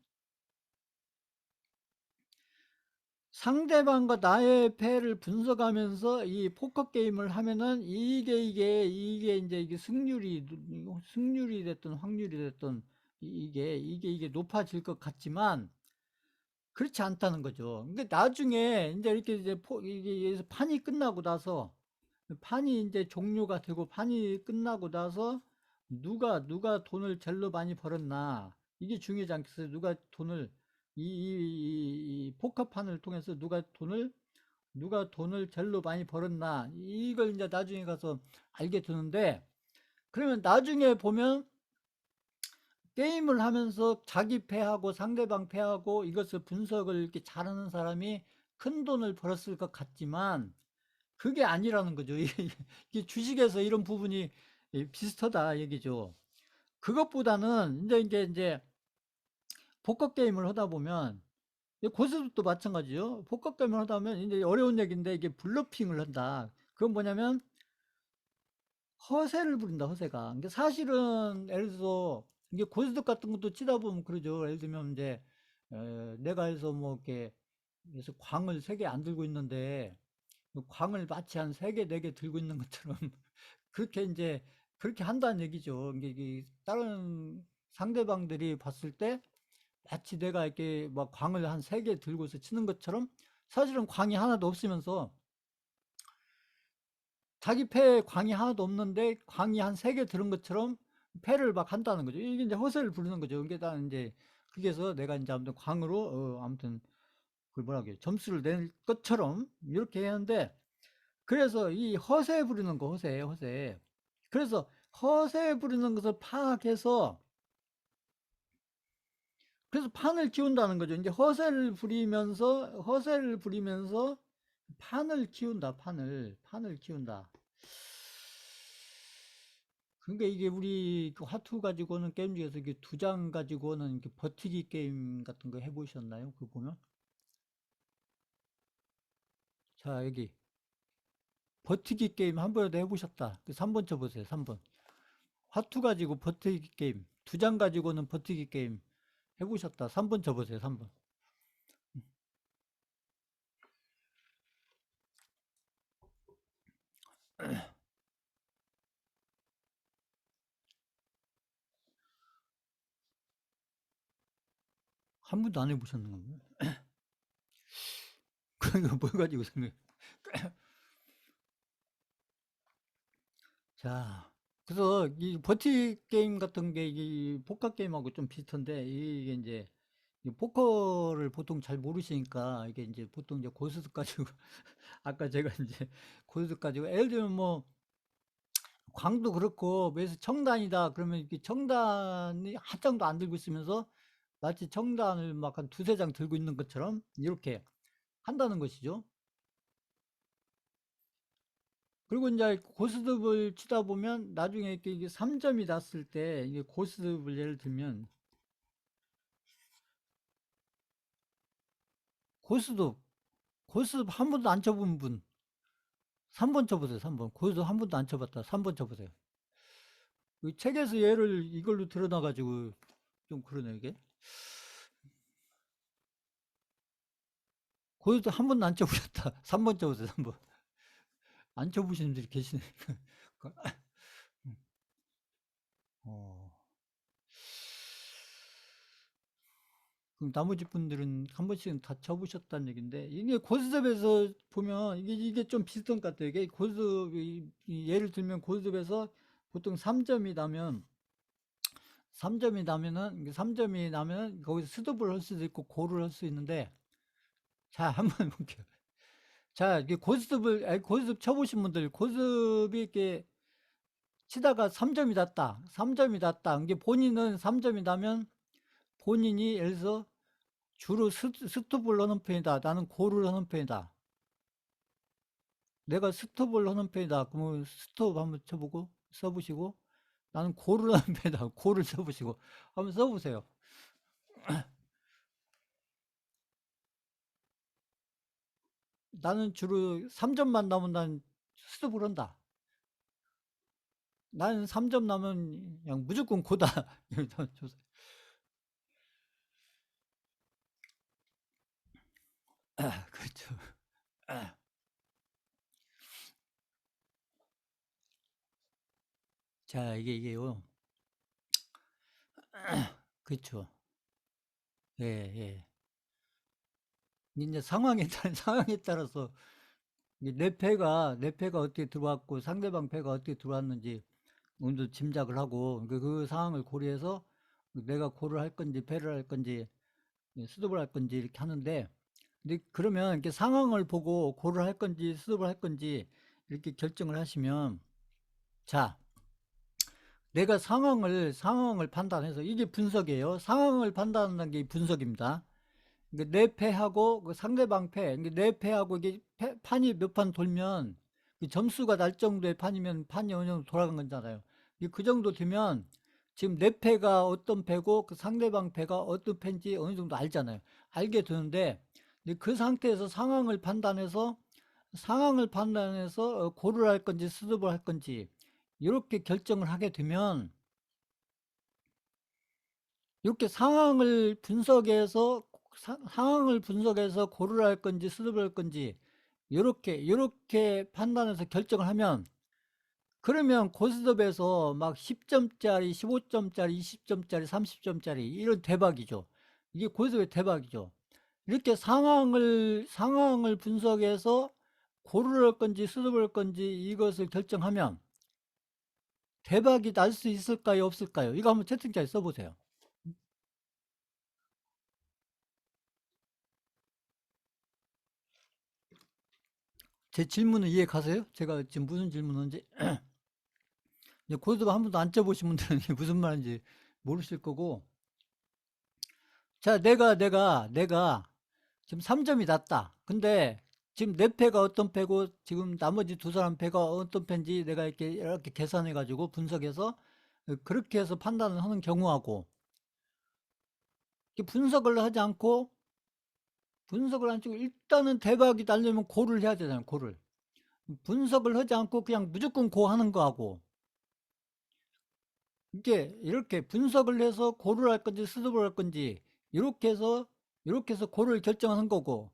상대방과 나의 패를 분석하면서 이 포커 게임을 하면은 이게 이제 이게 승률이 됐든 확률이 됐든 이게 높아질 것 같지만 그렇지 않다는 거죠. 그러니까 나중에 이제 이렇게 이게 판이 끝나고 나서, 판이 이제 종료가 되고 판이 끝나고 나서 누가 돈을 제일로 많이 벌었나, 이게 중요하지 않겠어요? 누가 돈을 이 포커판을 통해서 누가 돈을 제일로 많이 벌었나, 이걸 이제 나중에 가서 알게 되는데, 그러면 나중에 보면 게임을 하면서 자기 패하고 상대방 패하고 이것을 분석을 이렇게 잘하는 사람이 큰 돈을 벌었을 것 같지만 그게 아니라는 거죠. 이게 주식에서 이런 부분이 비슷하다 얘기죠. 그것보다는 이제 포커 게임을 하다 보면, 고수도 마찬가지죠. 포커 게임을 하다 보면 이제 어려운 얘기인데, 이게 블러핑을 한다. 그건 뭐냐면 허세를 부린다, 허세가. 그러니까 사실은 예를 들어서 이게 고스톱 같은 것도 치다 보면 그러죠. 예를 들면 이제 내가 해서 뭐 이렇게 그래서 광을 3개 안 들고 있는데 그 광을 마치 한 3개, 4개 들고 있는 것처럼 그렇게 이제 그렇게 한다는 얘기죠. 이게 다른 상대방들이 봤을 때 마치 내가 이렇게 막 광을 한 3개 들고서 치는 것처럼, 사실은 광이 하나도 없으면서 자기 패에 광이 하나도 없는데 광이 한 3개 들은 것처럼 패를 막 한다는 거죠. 이게 이제 허세를 부르는 거죠. 그게 다 이제 그게서 내가 이제 아무튼 광으로 아무튼 그 뭐라 그래, 점수를 낼 것처럼 이렇게 하는데, 그래서 이 허세 부리는 거, 허세. 그래서 허세 부리는 것을 파악해서 그래서 판을 키운다는 거죠. 이제 허세를 부리면서 판을 키운다, 판을 키운다. 그러니까 이게 우리 그 화투 가지고는 게임 중에서 이게 2장 가지고는 이렇게 버티기 게임 같은 거 해보셨나요? 그 보면. 자, 여기 버티기 게임 한 번이라도 해보셨다. 그 3번 쳐보세요, 3번. 화투 가지고 버티기 게임, 2장 가지고는 버티기 게임 해보셨다. 3번 쳐보세요, 3번. 한 번도 안 해보셨는 건가요? 그거 뭘 가지고 생각. 자, 그래서 이 버티 게임 같은 게 이 포커 게임하고 좀 비슷한데, 이게 이제 이 포커를 보통 잘 모르시니까 이게 이제 보통 이제 고스톱 가지고 아까 제가 이제 고스톱 가지고 예를 들면 뭐 광도 그렇고, 그래서 청단이다 그러면 이렇게 청단이 한 장도 안 들고 있으면서 마치 청단을 막 한 2-3장 들고 있는 것처럼 이렇게 한다는 것이죠. 그리고 이제 고스톱을 치다 보면 나중에 이렇게 이게 3점이 났을 때 이게 고스톱을 예를 들면 고스톱 고스톱 한 번도 안 쳐본 분 3번 쳐보세요. 3번 고스톱 한 번도 안 쳐봤다. 3번 쳐보세요. 이 책에서 예를 이걸로 드러나가지고 좀 그러네 이게. 고스톱 한 번도 안 쳐보셨다. 3번 쳐보세요. 3번 안 쳐보시는 분들이 계시네. 어. 그럼 나머지 분들은 한 번씩은 다 쳐보셨다는 얘기인데, 이게 고스톱에서 보면 이게 좀 비슷한 것 같아요. 이게 고스톱이, 예를 들면 고스톱에서 보통 3점이 나면, 3점이 나면은, 3점이 나면 거기서 스톱을 할 수도 있고 고를 할 수 있는데, 자, 한번 볼게요. 자, 이게 고스톱을, 아니, 고스톱 쳐보신 분들, 고스톱이 이렇게 치다가 3점이 났다. 3점이 났다. 이게 본인은 3점이 나면 본인이 예를 들어서 주로 스톱을 하는 편이다. 나는 고를 하는 편이다. 내가 스톱을 하는 편이다. 그러면 스톱 한번 쳐보고 써보시고 나는 고를 하는 편이다. 고를 써보시고 한번 써보세요. 나는 주로 3점만 나면 난 스톱을 한다. 나는 3점 나면 그냥 무조건 고다. 그렇죠. 자, 이게요. 그렇죠. 예, 예. 이제 상황에 따라, 상황에 따라서 내 패가 어떻게 들어왔고 상대방 패가 어떻게 들어왔는지 어느 정도 짐작을 하고 그 상황을 고려해서 내가 고를 할 건지 패를 할 건지 수습을 할 건지 이렇게 하는데 근데 그러면 이렇게 상황을 보고 고를 할 건지 수습을 할 건지 이렇게 결정을 하시면 자 내가 상황을 판단해서 이게 분석이에요. 상황을 판단하는 게 분석입니다. 내 패하고 그 상대방 패, 내 패하고 이게 판이 몇 판 돌면 점수가 날 정도의 판이면 판이 어느 정도 돌아간 거잖아요. 그 정도 되면 지금 내 패가 어떤 패고 그 상대방 패가 어떤 패인지 어느 정도 알잖아요. 알게 되는데 그 상태에서 상황을 판단해서 고를 할 건지 수습을 할 건지 이렇게 결정을 하게 되면 이렇게 상황을 분석해서 고를 할 건지 수습을 할 건지 이렇게 판단해서 결정을 하면 그러면 고스톱에서 막 10점짜리, 15점짜리, 20점짜리, 30점짜리 이런 대박이죠. 이게 고스톱의 대박이죠. 이렇게 상황을 분석해서 고를 할 건지 수습을 할 건지 이것을 결정하면 대박이 날 수 있을까요? 없을까요? 이거 한번 채팅창에 써보세요. 제 질문은 이해 가세요? 제가 지금 무슨 질문인지. 고스톱 한 번도 안 쳐보신 분들은 이게 무슨 말인지 모르실 거고. 자, 내가 지금 3점이 났다. 근데 지금 내 패가 어떤 패고 지금 나머지 두 사람 패가 어떤 패인지 내가 이렇게 계산해가지고 분석해서 그렇게 해서 판단을 하는 경우하고 이렇게 분석을 안 치고 일단은 대박이 나려면 고를 해야 되잖아요. 고를. 분석을 하지 않고 그냥 무조건 고 하는 거하고 이렇게 분석을 해서 고를 할 건지 수습을 할 건지 이렇게 해서 고를 결정하는 거고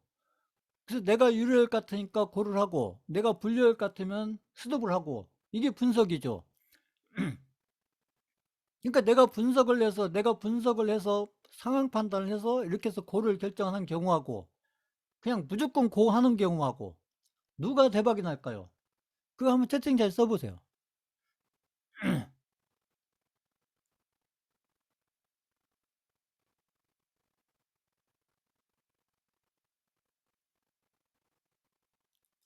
그래서 내가 유리할 것 같으니까 고를 하고 내가 불리할 것 같으면 수습을 하고 이게 분석이죠. 그러니까 내가 분석을 해서 상황 판단을 해서 이렇게 해서 고를 결정하는 경우하고 그냥 무조건 고 하는 경우하고 누가 대박이 날까요? 그거 한번 채팅 잘 써보세요.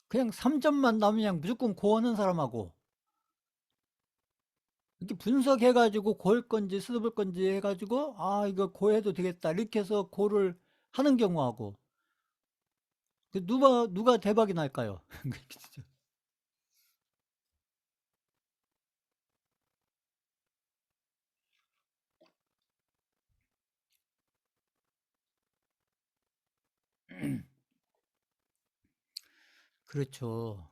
그냥 3점만 나오면 그냥 무조건 고 하는 사람하고 이렇게 분석해가지고 고일 건지 수습을 건지 해가지고 아 이거 고해도 되겠다 이렇게 해서 고를 하는 경우하고 누가 대박이 날까요? 그렇죠.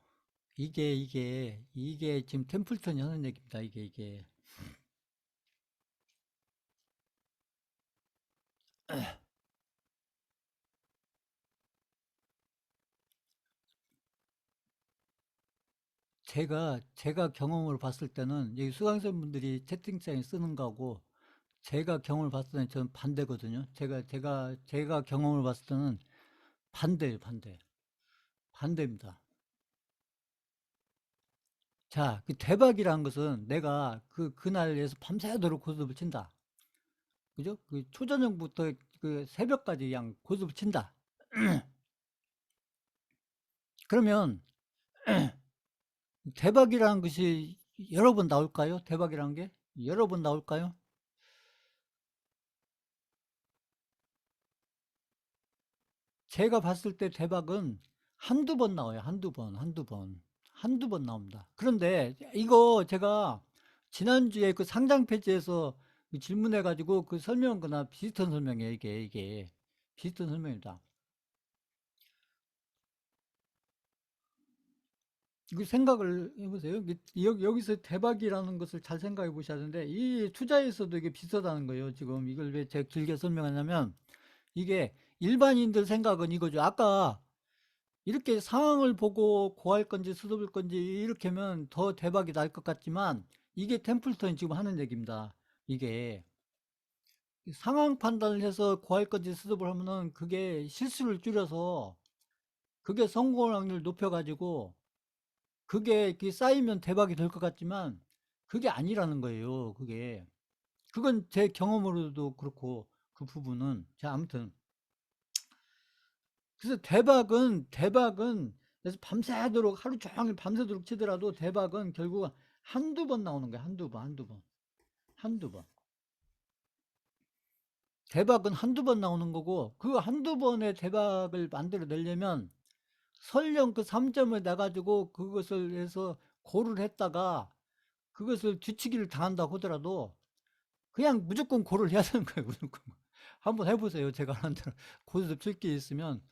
이게 지금 템플턴이 하는 얘기입니다. 이게. 제가 경험을 봤을 때는, 여기 수강생 분들이 채팅창에 쓰는 거하고, 제가 경험을 봤을 때는 저는 반대거든요. 제가 경험을 봤을 때는 반대예요, 반대. 반대입니다. 자, 그 대박이라는 것은 내가 그날에서 밤새도록 고스톱을 친다. 그죠? 그 초저녁부터 그 새벽까지 그냥 고스톱을 친다. 그러면 대박이라는 것이 여러 번 나올까요? 대박이라는 게? 여러 번 나올까요? 제가 봤을 때 대박은 한두 번 나와요. 한두 번, 한두 번. 한두 번 나옵니다. 그런데 이거 제가 지난주에 그 상장 페이지에서 질문해가지고 그 설명거나 비슷한 설명이에요. 이게. 비슷한 설명입니다. 이거 생각을 해보세요. 여기서 대박이라는 것을 잘 생각해 보셔야 되는데, 이 투자에서도 이게 비슷하다는 거예요. 지금 이걸 왜 제가 길게 설명하냐면, 이게 일반인들 생각은 이거죠. 아까 이렇게 상황을 보고 고할 건지 수습을 건지 이렇게 하면 더 대박이 날 것 같지만, 이게 템플턴이 지금 하는 얘기입니다. 이게 상황 판단을 해서 고할 건지 수습을 하면은 그게 실수를 줄여서 그게 성공 확률을 높여가지고 그게 쌓이면 대박이 될 것 같지만 그게 아니라는 거예요. 그건 제 경험으로도 그렇고 그 부분은. 자, 아무튼 그래서 대박은 그래서 밤새도록 하루 종일 밤새도록 치더라도 대박은 결국 한두 번 나오는 거야. 한두 번. 대박은 한두 번 나오는 거고, 그 한두 번의 대박을 만들어 내려면 설령 그 3점을 내가지고 그것을 해서 고를 했다가 그것을 뒤치기를 당한다고 하더라도 그냥 무조건 고를 해야 되는 거예요. 무조건. 한번 해보세요. 제가 하는 대로 고스톱 칠 게 있으면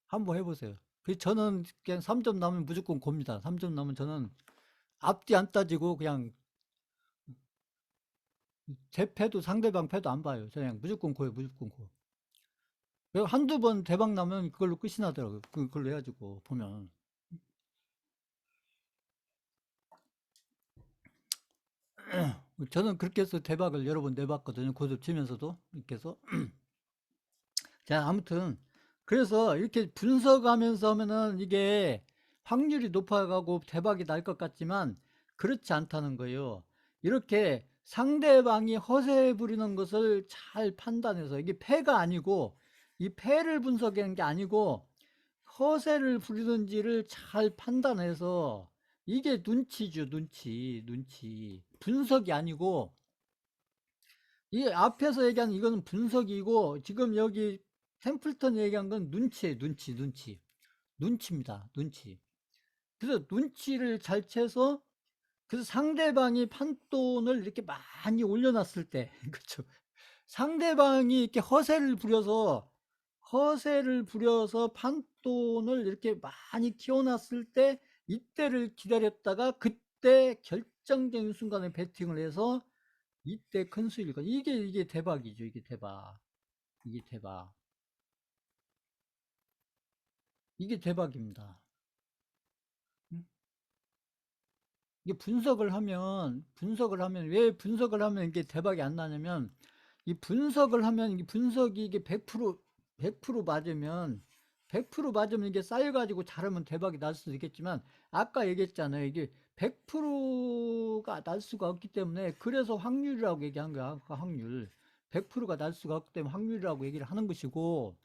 한번 해보세요. 저는 그냥 3점 나오면 무조건 고입니다. 3점 나오면 저는 앞뒤 안 따지고 그냥 제 패도 상대방 패도 안 봐요. 저 그냥 무조건 고예요. 무조건 고. 한두 번 대박 나면 그걸로 끝이 나더라고요. 그걸로 해가지고 보면. 저는 그렇게 해서 대박을 여러 번 내봤거든요. 고스톱 치면서도. 이렇게 해서. 자, 아무튼 그래서 이렇게 분석하면서 하면은 이게 확률이 높아가고 대박이 날 것 같지만 그렇지 않다는 거예요. 이렇게 상대방이 허세 부리는 것을 잘 판단해서, 이게 패가 아니고 이 패를 분석하는 게 아니고 허세를 부리는지를 잘 판단해서, 이게 눈치죠. 눈치. 분석이 아니고, 이 앞에서 얘기한 이거는 분석이고, 지금 여기 템플턴 얘기한 건 눈치예요. 눈치입니다. 눈치. 그래서 눈치를 잘 채서, 그래서 상대방이 판돈을 이렇게 많이 올려놨을 때, 그렇죠. 상대방이 이렇게 허세를 부려서 판돈을 이렇게 많이 키워놨을 때, 이때를 기다렸다가 그때 결정적인 순간에 베팅을 해서 이때 큰 수익을 이게 대박이죠. 이게 대박. 이게 대박입니다. 음? 이게 분석을 하면 왜 분석을 하면 이게 대박이 안 나냐면, 이 분석을 하면 이게 분석이 이게 100% 맞으면 100% 맞으면 이게 쌓여가지고 잘하면 대박이 날 수도 있겠지만, 아까 얘기했잖아요. 이게 100%가 날 수가 없기 때문에, 그래서 확률이라고 얘기한 거야. 아까 확률. 100%가 날 수가 없기 때문에 확률이라고 얘기를 하는 것이고,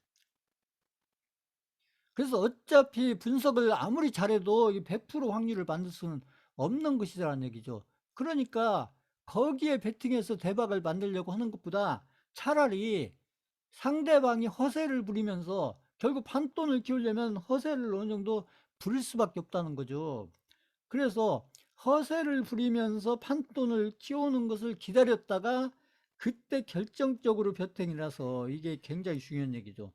그래서 어차피 분석을 아무리 잘해도 이 100% 확률을 만들 수는 없는 것이라는 얘기죠. 그러니까 거기에 베팅해서 대박을 만들려고 하는 것보다 차라리 상대방이 허세를 부리면서, 결국 판돈을 키우려면 허세를 어느 정도 부릴 수밖에 없다는 거죠. 그래서 허세를 부리면서 판돈을 키우는 것을 기다렸다가 그때 결정적으로 베팅이라서, 이게 굉장히 중요한 얘기죠.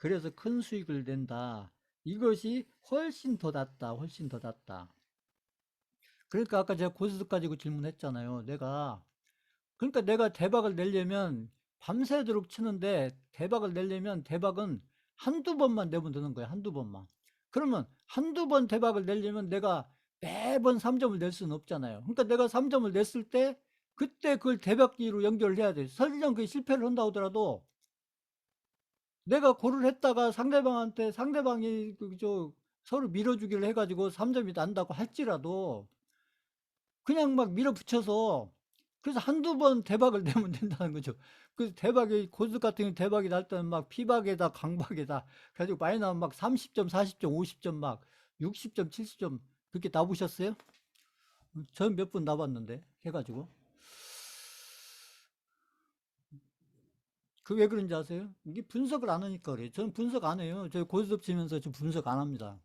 그래서 큰 수익을 낸다. 이것이 훨씬 더 낫다. 훨씬 더 낫다. 그러니까 아까 제가 고스톱 가지고 질문했잖아요. 그러니까 내가 대박을 내려면 밤새도록 치는데 대박을 내려면 대박은 한두 번만 내면 되는 거야. 한두 번만. 그러면 한두 번 대박을 내려면 내가 매번 3점을 낼 수는 없잖아요. 그러니까 내가 3점을 냈을 때 그때 그걸 대박기로 연결을 해야 돼. 설령 그 실패를 한다 하더라도 내가 골을 했다가 상대방이 서로 밀어주기를 해가지고 3점이 난다고 할지라도 그냥 막 밀어붙여서 그래서 한두 번 대박을 내면 된다는 거죠. 그래서 대박이 고수 같은 경우 대박이 날 때는 막 피박에다 강박에다 그래가지고 많이 나면 막 30점, 40점, 50점 막 60점, 70점 그렇게 나보셨어요? 전 몇 번 나봤는데 해가지고 그 왜 그런지 아세요? 이게 분석을 안 하니까 그래요. 저는 분석 안 해요. 저 고스톱 치면서 저 분석 안 합니다.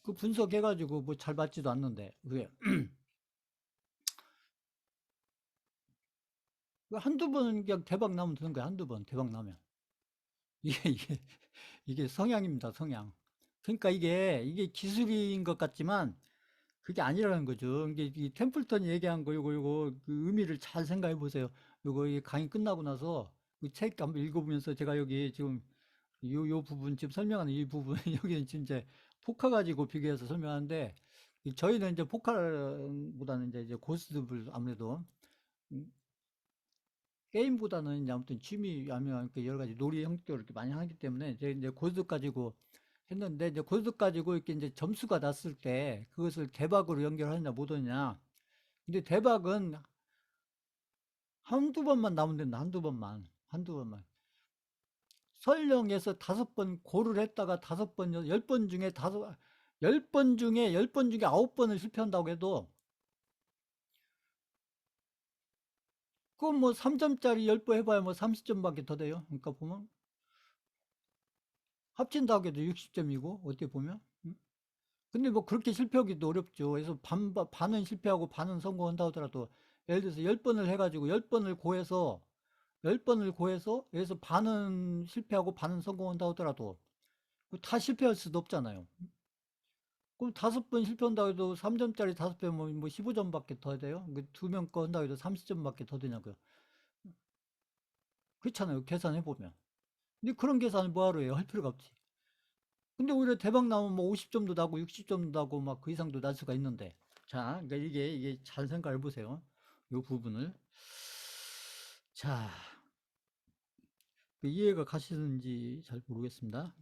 그 분석해가지고 뭐 잘 맞지도 않는데 왜? 한두 번 그냥 대박 나면 되는 거야. 한두 번 대박 나면. 이게 이게 성향입니다, 성향. 그러니까 이게 기술인 것 같지만 그게 아니라는 거죠. 이게 이 템플턴이 얘기한 거 요거 그 의미를 잘 생각해 보세요. 요거 이 강의 끝나고 나서 그 책 한번 읽어보면서 제가 여기 지금 요 부분 지금 설명하는 이 부분 여기는 지금 이제 포카 가지고 비교해서 설명하는데 저희는 이제 포카보다는 이제 고스톱을 아무래도 음, 게임보다는 이제 아무튼 취미 아니면 여러 가지 놀이 형식으로 이렇게 많이 하기 때문에 이제 고스톱 가지고 했는데 이제 고스톱 가지고 이렇게 이제 점수가 났을 때 그것을 대박으로 연결하느냐 못 하느냐. 근데 대박은 한두 번만 나오면 된다. 한두 번만. 한두 번만. 설령에서 5번 고를 했다가 5번, 10번 중에 10번 중에 9번을 실패한다고 해도 그건 뭐 3점짜리 10번 해봐야 뭐 30점밖에 더 돼요. 그러니까 보면 합친다고 해도 60점이고 어떻게 보면. 근데 뭐 그렇게 실패하기도 어렵죠. 그래서 반은 실패하고 반은 성공한다 하더라도 예를 들어서 10번을 해가지고 10번을 고해서 10번을 고해서 여기서 반은 실패하고 반은 성공한다 하더라도 다 실패할 수도 없잖아요. 그럼 5번 실패한다고 해도 3점짜리 5배면 뭐 15점밖에 더 돼요? 두 명 거 한다고 해도 30점밖에 더 되냐고요. 그렇잖아요. 계산해보면. 근데 그런 계산을 뭐하러 해요? 할 필요가 없지. 근데 오히려 대박 나면 뭐 50점도 나고 60점도 나고 막 그 이상도 날 수가 있는데. 자, 그러니까 이게 잘 생각해 보세요. 이 부분을. 자, 그 이해가 가시는지 잘 모르겠습니다.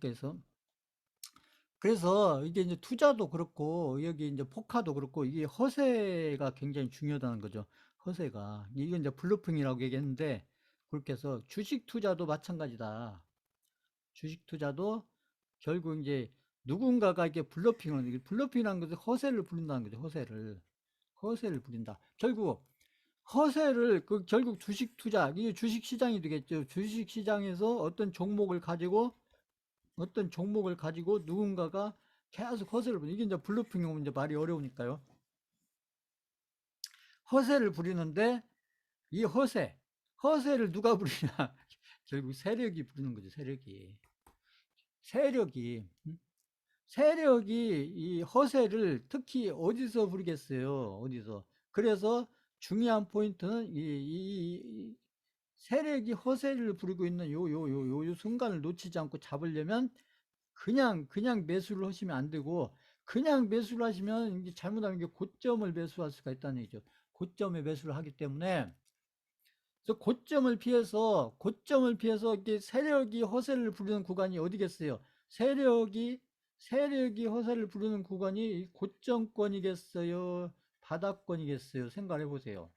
그래서 이게 이제 투자도 그렇고 여기 이제 포카도 그렇고 이게 허세가 굉장히 중요하다는 거죠. 허세가. 이건 이제 블러핑이라고 얘기했는데 그렇게 해서 주식 투자도 마찬가지다. 주식 투자도 결국 이제 누군가가 이게 블러핑이라는 것은 허세를 부린다는 거죠. 허세를 부린다. 결국 주식 투자, 이게 주식 시장이 되겠죠. 주식 시장에서 어떤 종목을 가지고 누군가가 계속 허세를 부리는, 이게 이제 블러핑이면 이제 말이 어려우니까요. 허세를 부리는데 이 허세를 누가 부리냐? 결국 세력이 부리는 거죠. 세력이. 세력이 이 허세를 특히 어디서 부리겠어요? 어디서? 그래서 중요한 포인트는 이 세력이 허세를 부리고 있는 요 순간을 놓치지 않고 잡으려면 그냥 매수를 하시면 안 되고 그냥 매수를 하시면 이제 잘못하면 이게 고점을 매수할 수가 있다는 얘기죠. 고점에 매수를 하기 때문에 그래서 고점을 피해서 이렇게 세력이 허세를 부르는 구간이 어디겠어요? 세력이 세력이 허세를 부르는 구간이 고점권이겠어요? 바닥권이겠어요? 생각해 보세요.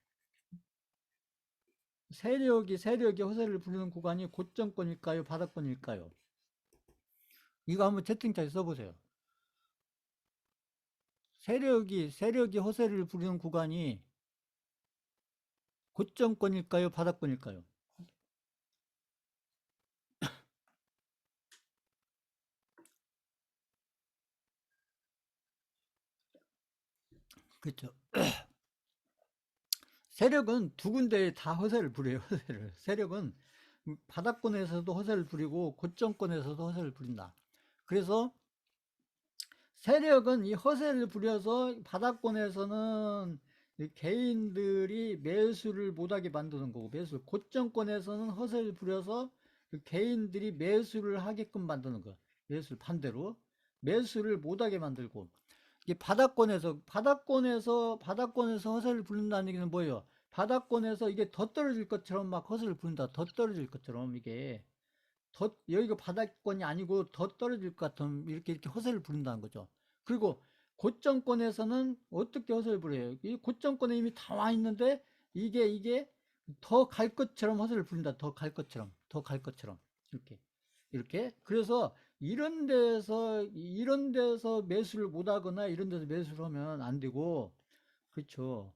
세력이 허세를 부르는 구간이 고점권일까요? 바닥권일까요? 이거 한번 채팅창에 써보세요. 세력이 허세를 부르는 구간이 고점권일까요? 바닥권일까요? 그렇죠. 세력은 두 군데에 다 허세를 부려요. 허세를. 세력은 바닥권에서도 허세를 부리고 고정권에서도 허세를 부린다. 그래서 세력은 이 허세를 부려서 바닥권에서는 개인들이 매수를 못하게 만드는 거고, 매수. 고정권에서는 허세를 부려서 개인들이 매수를 하게끔 만드는 거. 매수를 반대로 매수를 못하게 만들고, 이게 바닥권에서 허세를 부른다는 얘기는 뭐예요? 바닥권에서 이게 더 떨어질 것처럼 막 허세를 부른다. 더 떨어질 것처럼 이게 여기가 바닥권이 아니고 더 떨어질 것 같은 이렇게 허세를 부른다는 거죠. 그리고 고점권에서는 어떻게 허세를 부려요? 이 고점권에 이미 다 와 있는데 이게 더 갈 것처럼 허세를 부른다. 더 갈 것처럼, 더 갈 것처럼 이렇게. 그래서 이런 데서 매수를 못 하거나 이런 데서 매수를 하면 안 되고, 그렇죠.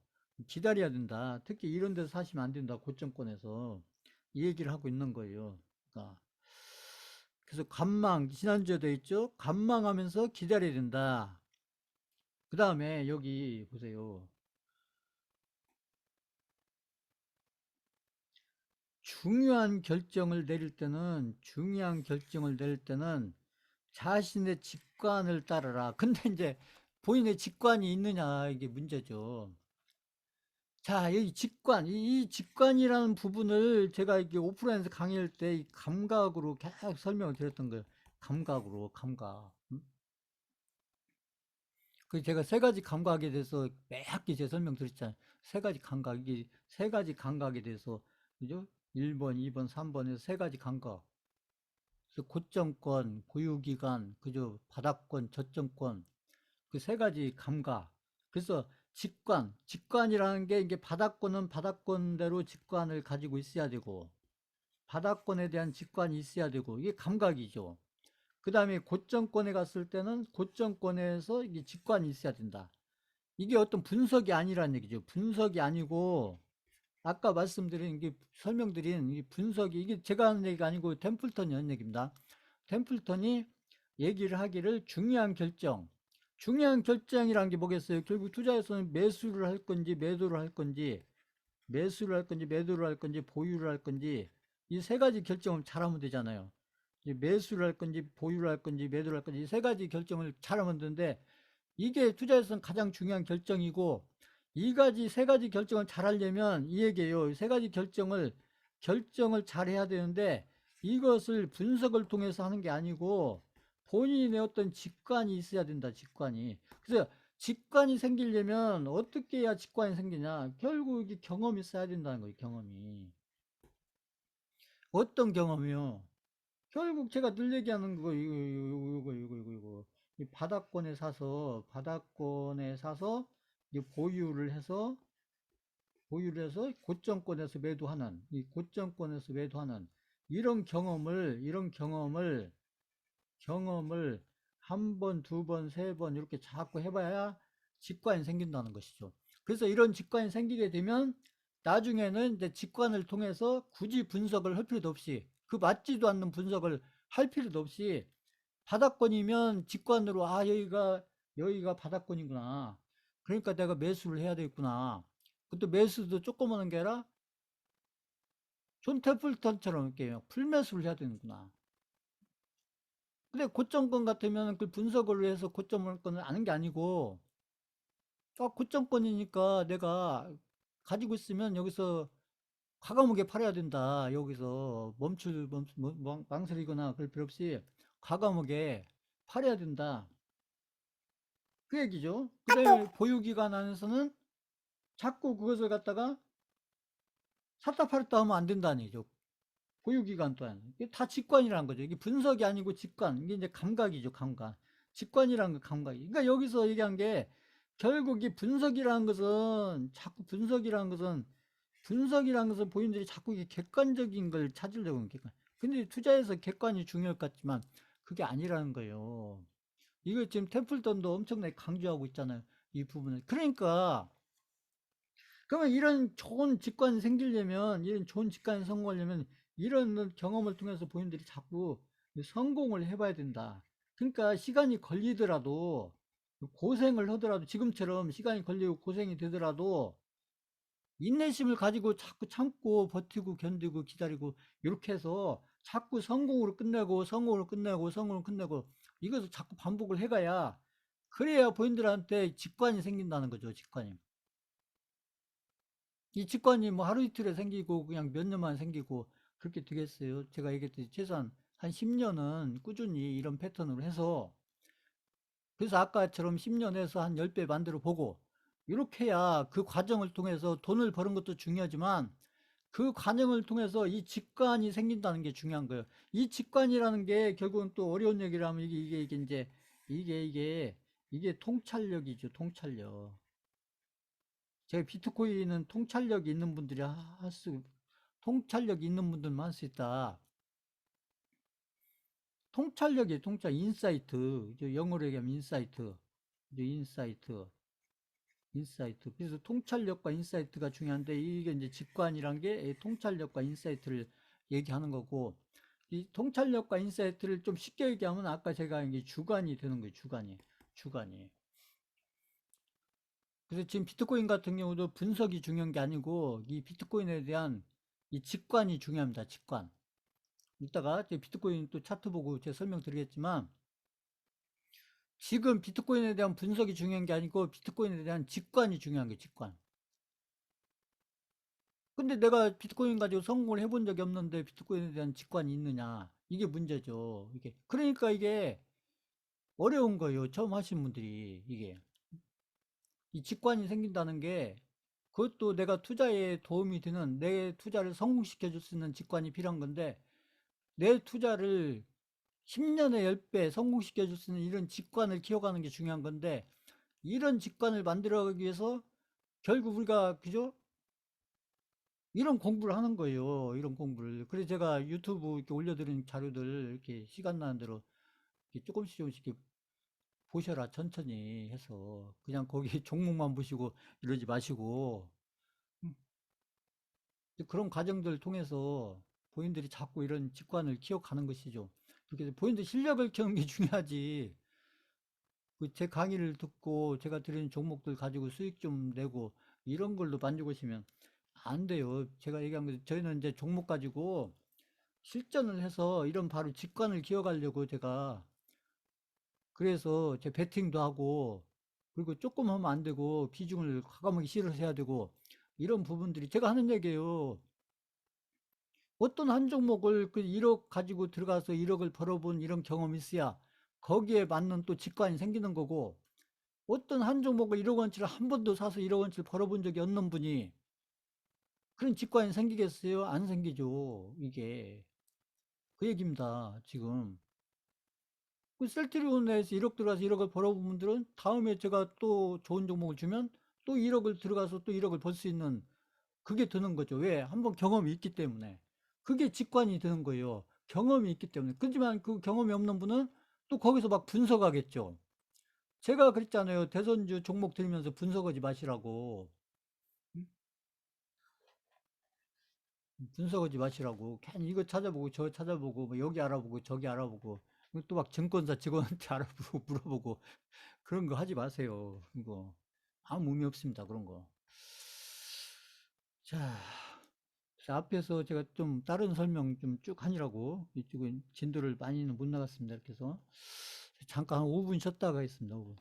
기다려야 된다. 특히 이런 데서 사시면 안 된다. 고점권에서 이 얘기를 하고 있는 거예요. 그러니까 그래서 지난주에 돼 있죠. 관망하면서 기다려야 된다. 그 다음에 여기 보세요. 중요한 결정을 내릴 때는 자신의 직관을 따르라. 근데 이제 본인의 직관이 있느냐, 이게 문제죠. 자, 여기 직관, 이 직관이라는 부분을 제가 이게 오프라인에서 강의할 때 이 감각으로 계속 설명을 드렸던 거예요. 감각으로, 감각. 그 제가 세 가지 감각에 대해서 매 학기 제가 설명드렸잖아요. 세 가지 감각, 이게 세 가지 감각에 대해서, 그죠? 1번, 2번, 3번에서 세 가지 감각. 그래서 고점권, 보유기간, 그죠? 바닥권, 저점권, 그 세 가지 감각. 그래서 직관이라는 게 이게 바닥권은 바닥권대로 직관을 가지고 있어야 되고, 바닥권에 대한 직관이 있어야 되고, 이게 감각이죠. 그 다음에 고점권에 갔을 때는 고점권에서 이게 직관이 있어야 된다. 이게 어떤 분석이 아니라는 얘기죠. 분석이 아니고, 아까 설명드린 이 분석이, 이게 제가 하는 얘기가 아니고 템플턴이 하는 얘기입니다. 템플턴이 얘기를 하기를 중요한 결정이라는 게 뭐겠어요? 결국 투자에서는 매수를 할 건지, 매도를 할 건지, 매도를 할 건지, 보유를 할 건지, 이 세 가지 결정을 잘하면 되잖아요. 매수를 할 건지, 보유를 할 건지, 매도를 할 건지, 이 세 가지 결정을 잘하면 되는데, 이게 투자에서는 가장 중요한 결정이고, 세 가지 결정을 잘 하려면 이 얘기예요. 세 가지 결정을 잘 해야 되는데, 이것을 분석을 통해서 하는 게 아니고 본인의 어떤 직관이 있어야 된다. 직관이. 그래서 직관이 생기려면 어떻게 해야 직관이 생기냐? 결국 이게 경험이 있어야 된다는 거예요. 경험이. 어떤 경험이요? 결국 제가 늘 얘기하는 거, 이거. 이 바닥권에 사서 이제 고점권에서 매도하는 이런 경험을 한 번, 두 번, 세 번 이렇게 자꾸 해봐야 직관이 생긴다는 것이죠. 그래서 이런 직관이 생기게 되면 나중에는 이제 직관을 통해서 굳이 분석을 할 필요도 없이, 그 맞지도 않는 분석을 할 필요도 없이, 바닥권이면 직관으로 여기가 바닥권이구나. 그러니까 내가 매수를 해야 되겠구나. 그것도 매수도 조그마한 게 아니라 존 태플턴처럼 이렇게 풀매수를 해야 되는구나. 근데 고점권 같으면 그 분석을 해서 고점권을 아는 게 아니고, 고점권이니까 내가 가지고 있으면 여기서 과감하게 팔아야 된다. 여기서 망설이거나 그럴 필요 없이 과감하게 팔아야 된다. 그 얘기죠. 그 다음에 보유기간 안에서는 자꾸 그것을 갖다가 샀다 팔았다 하면 안 된다는 얘기죠. 보유기간 또한. 이게 다 직관이라는 거죠. 이게 분석이 아니고 직관. 이게 이제 감각이죠, 감각. 직관이라는 거 감각이. 그러니까 여기서 얘기한 게 결국 이 분석이라는 것은 본인들이 자꾸 이게 객관적인 걸 찾으려고 하는 객관. 근데 투자에서 객관이 중요할 것 같지만 그게 아니라는 거예요. 이거 지금 템플턴도 엄청나게 강조하고 있잖아요. 이 부분을. 그러니까 그러면 이런 좋은 직관이 성공하려면 이런 경험을 통해서 본인들이 자꾸 성공을 해봐야 된다. 그러니까 시간이 걸리더라도, 고생을 하더라도, 지금처럼 시간이 걸리고 고생이 되더라도 인내심을 가지고 자꾸 참고 버티고 견디고 기다리고 이렇게 해서 자꾸 성공으로 끝내고 성공으로 끝내고 성공으로 끝내고 이것을 자꾸 반복을 해가야 그래야 본인들한테 직관이 생긴다는 거죠. 직관이. 이 직관이 뭐 하루 이틀에 생기고 그냥 몇 년만 생기고 그렇게 되겠어요. 제가 얘기했듯이 최소한 한 10년은 꾸준히 이런 패턴으로 해서 그래서 아까처럼 10년에서 한 10배 만들어 보고 이렇게 해야 그 과정을 통해서 돈을 버는 것도 중요하지만 그 과정을 통해서 이 직관이 생긴다는 게 중요한 거예요. 이 직관이라는 게 결국은 또 어려운 얘기를 하면 이게 이제 이게 통찰력이죠. 통찰력. 제가 비트코인은 통찰력이 있는 분들이 통찰력 있는 분들만 할 수 있다. 통찰력이 통찰, 인사이트. 영어로 얘기하면 인사이트. 인사이트. 인사이트. 그래서 통찰력과 인사이트가 중요한데 이게 이제 직관이란 게 통찰력과 인사이트를 얘기하는 거고 이 통찰력과 인사이트를 좀 쉽게 얘기하면 아까 제가 이게 주관이 되는 거예요. 주관이. 그래서 지금 비트코인 같은 경우도 분석이 중요한 게 아니고 이 비트코인에 대한 이 직관이 중요합니다. 직관. 이따가 비트코인 또 차트 보고 제가 설명드리겠지만 지금 비트코인에 대한 분석이 중요한 게 아니고 비트코인에 대한 직관이 중요한 게 직관. 근데 내가 비트코인 가지고 성공을 해본 적이 없는데 비트코인에 대한 직관이 있느냐. 이게 문제죠. 이게. 그러니까 이게 어려운 거예요. 처음 하신 분들이. 이게. 이 직관이 생긴다는 게 그것도 내가 투자에 도움이 되는 내 투자를 성공시켜 줄 수 있는 직관이 필요한 건데 내 투자를 10년에 10배 성공시켜 줄 수 있는 이런 직관을 키워가는 게 중요한 건데 이런 직관을 만들어가기 위해서 결국 우리가 그죠? 이런 공부를 하는 거예요. 이런 공부를. 그래서 제가 유튜브 이렇게 올려드린 자료들 이렇게 시간 나는 대로 이렇게 조금씩 이렇게 보셔라. 천천히 해서. 그냥 거기 종목만 보시고 이러지 마시고. 음, 그런 과정들 통해서 본인들이 자꾸 이런 직관을 키워가는 것이죠. 그렇게 해서 본인들 실력을 키우는 게 중요하지. 그제 강의를 듣고 제가 드리는 종목들 가지고 수익 좀 내고 이런 걸로 만족하시면 안 돼요. 제가 얘기한 거 저희는 이제 종목 가지고 실전을 해서 이런 바로 직관을 키워가려고 제가 그래서 제 배팅도 하고 그리고 조금 하면 안 되고 비중을 과감하게 실어서 해야 되고 이런 부분들이 제가 하는 얘기예요. 어떤 한 종목을 그 1억 가지고 들어가서 1억을 벌어본 이런 경험이 있어야 거기에 맞는 또 직관이 생기는 거고 어떤 한 종목을 1억 원치를 한 번도 사서 1억 원치를 벌어본 적이 없는 분이 그런 직관이 생기겠어요? 안 생기죠. 이게 그 얘기입니다. 지금 그 셀트리온에서 1억 들어가서 1억을 벌어본 분들은 다음에 제가 또 좋은 종목을 주면 또 1억을 들어가서 또 1억을 벌 수 있는 그게 드는 거죠. 왜? 한번 경험이 있기 때문에. 그게 직관이 되는 거예요. 경험이 있기 때문에. 그렇지만 그 경험이 없는 분은 또 거기서 막 분석하겠죠. 제가 그랬잖아요. 대선주 종목 들면서 분석하지 마시라고. 분석하지 마시라고. 괜히 이거 찾아보고 저 찾아보고 뭐 여기 알아보고 저기 알아보고 또 막 증권사 직원한테 알아보고 물어보고 그런 거 하지 마세요. 이거 아무 의미 없습니다. 그런 거. 자, 앞에서 제가 좀 다른 설명 좀 쭉 하느라고 이쪽은 진도를 많이는 못 나갔습니다. 이렇게 해서 잠깐 한 5분 쉬었다가 있습니다. 5분.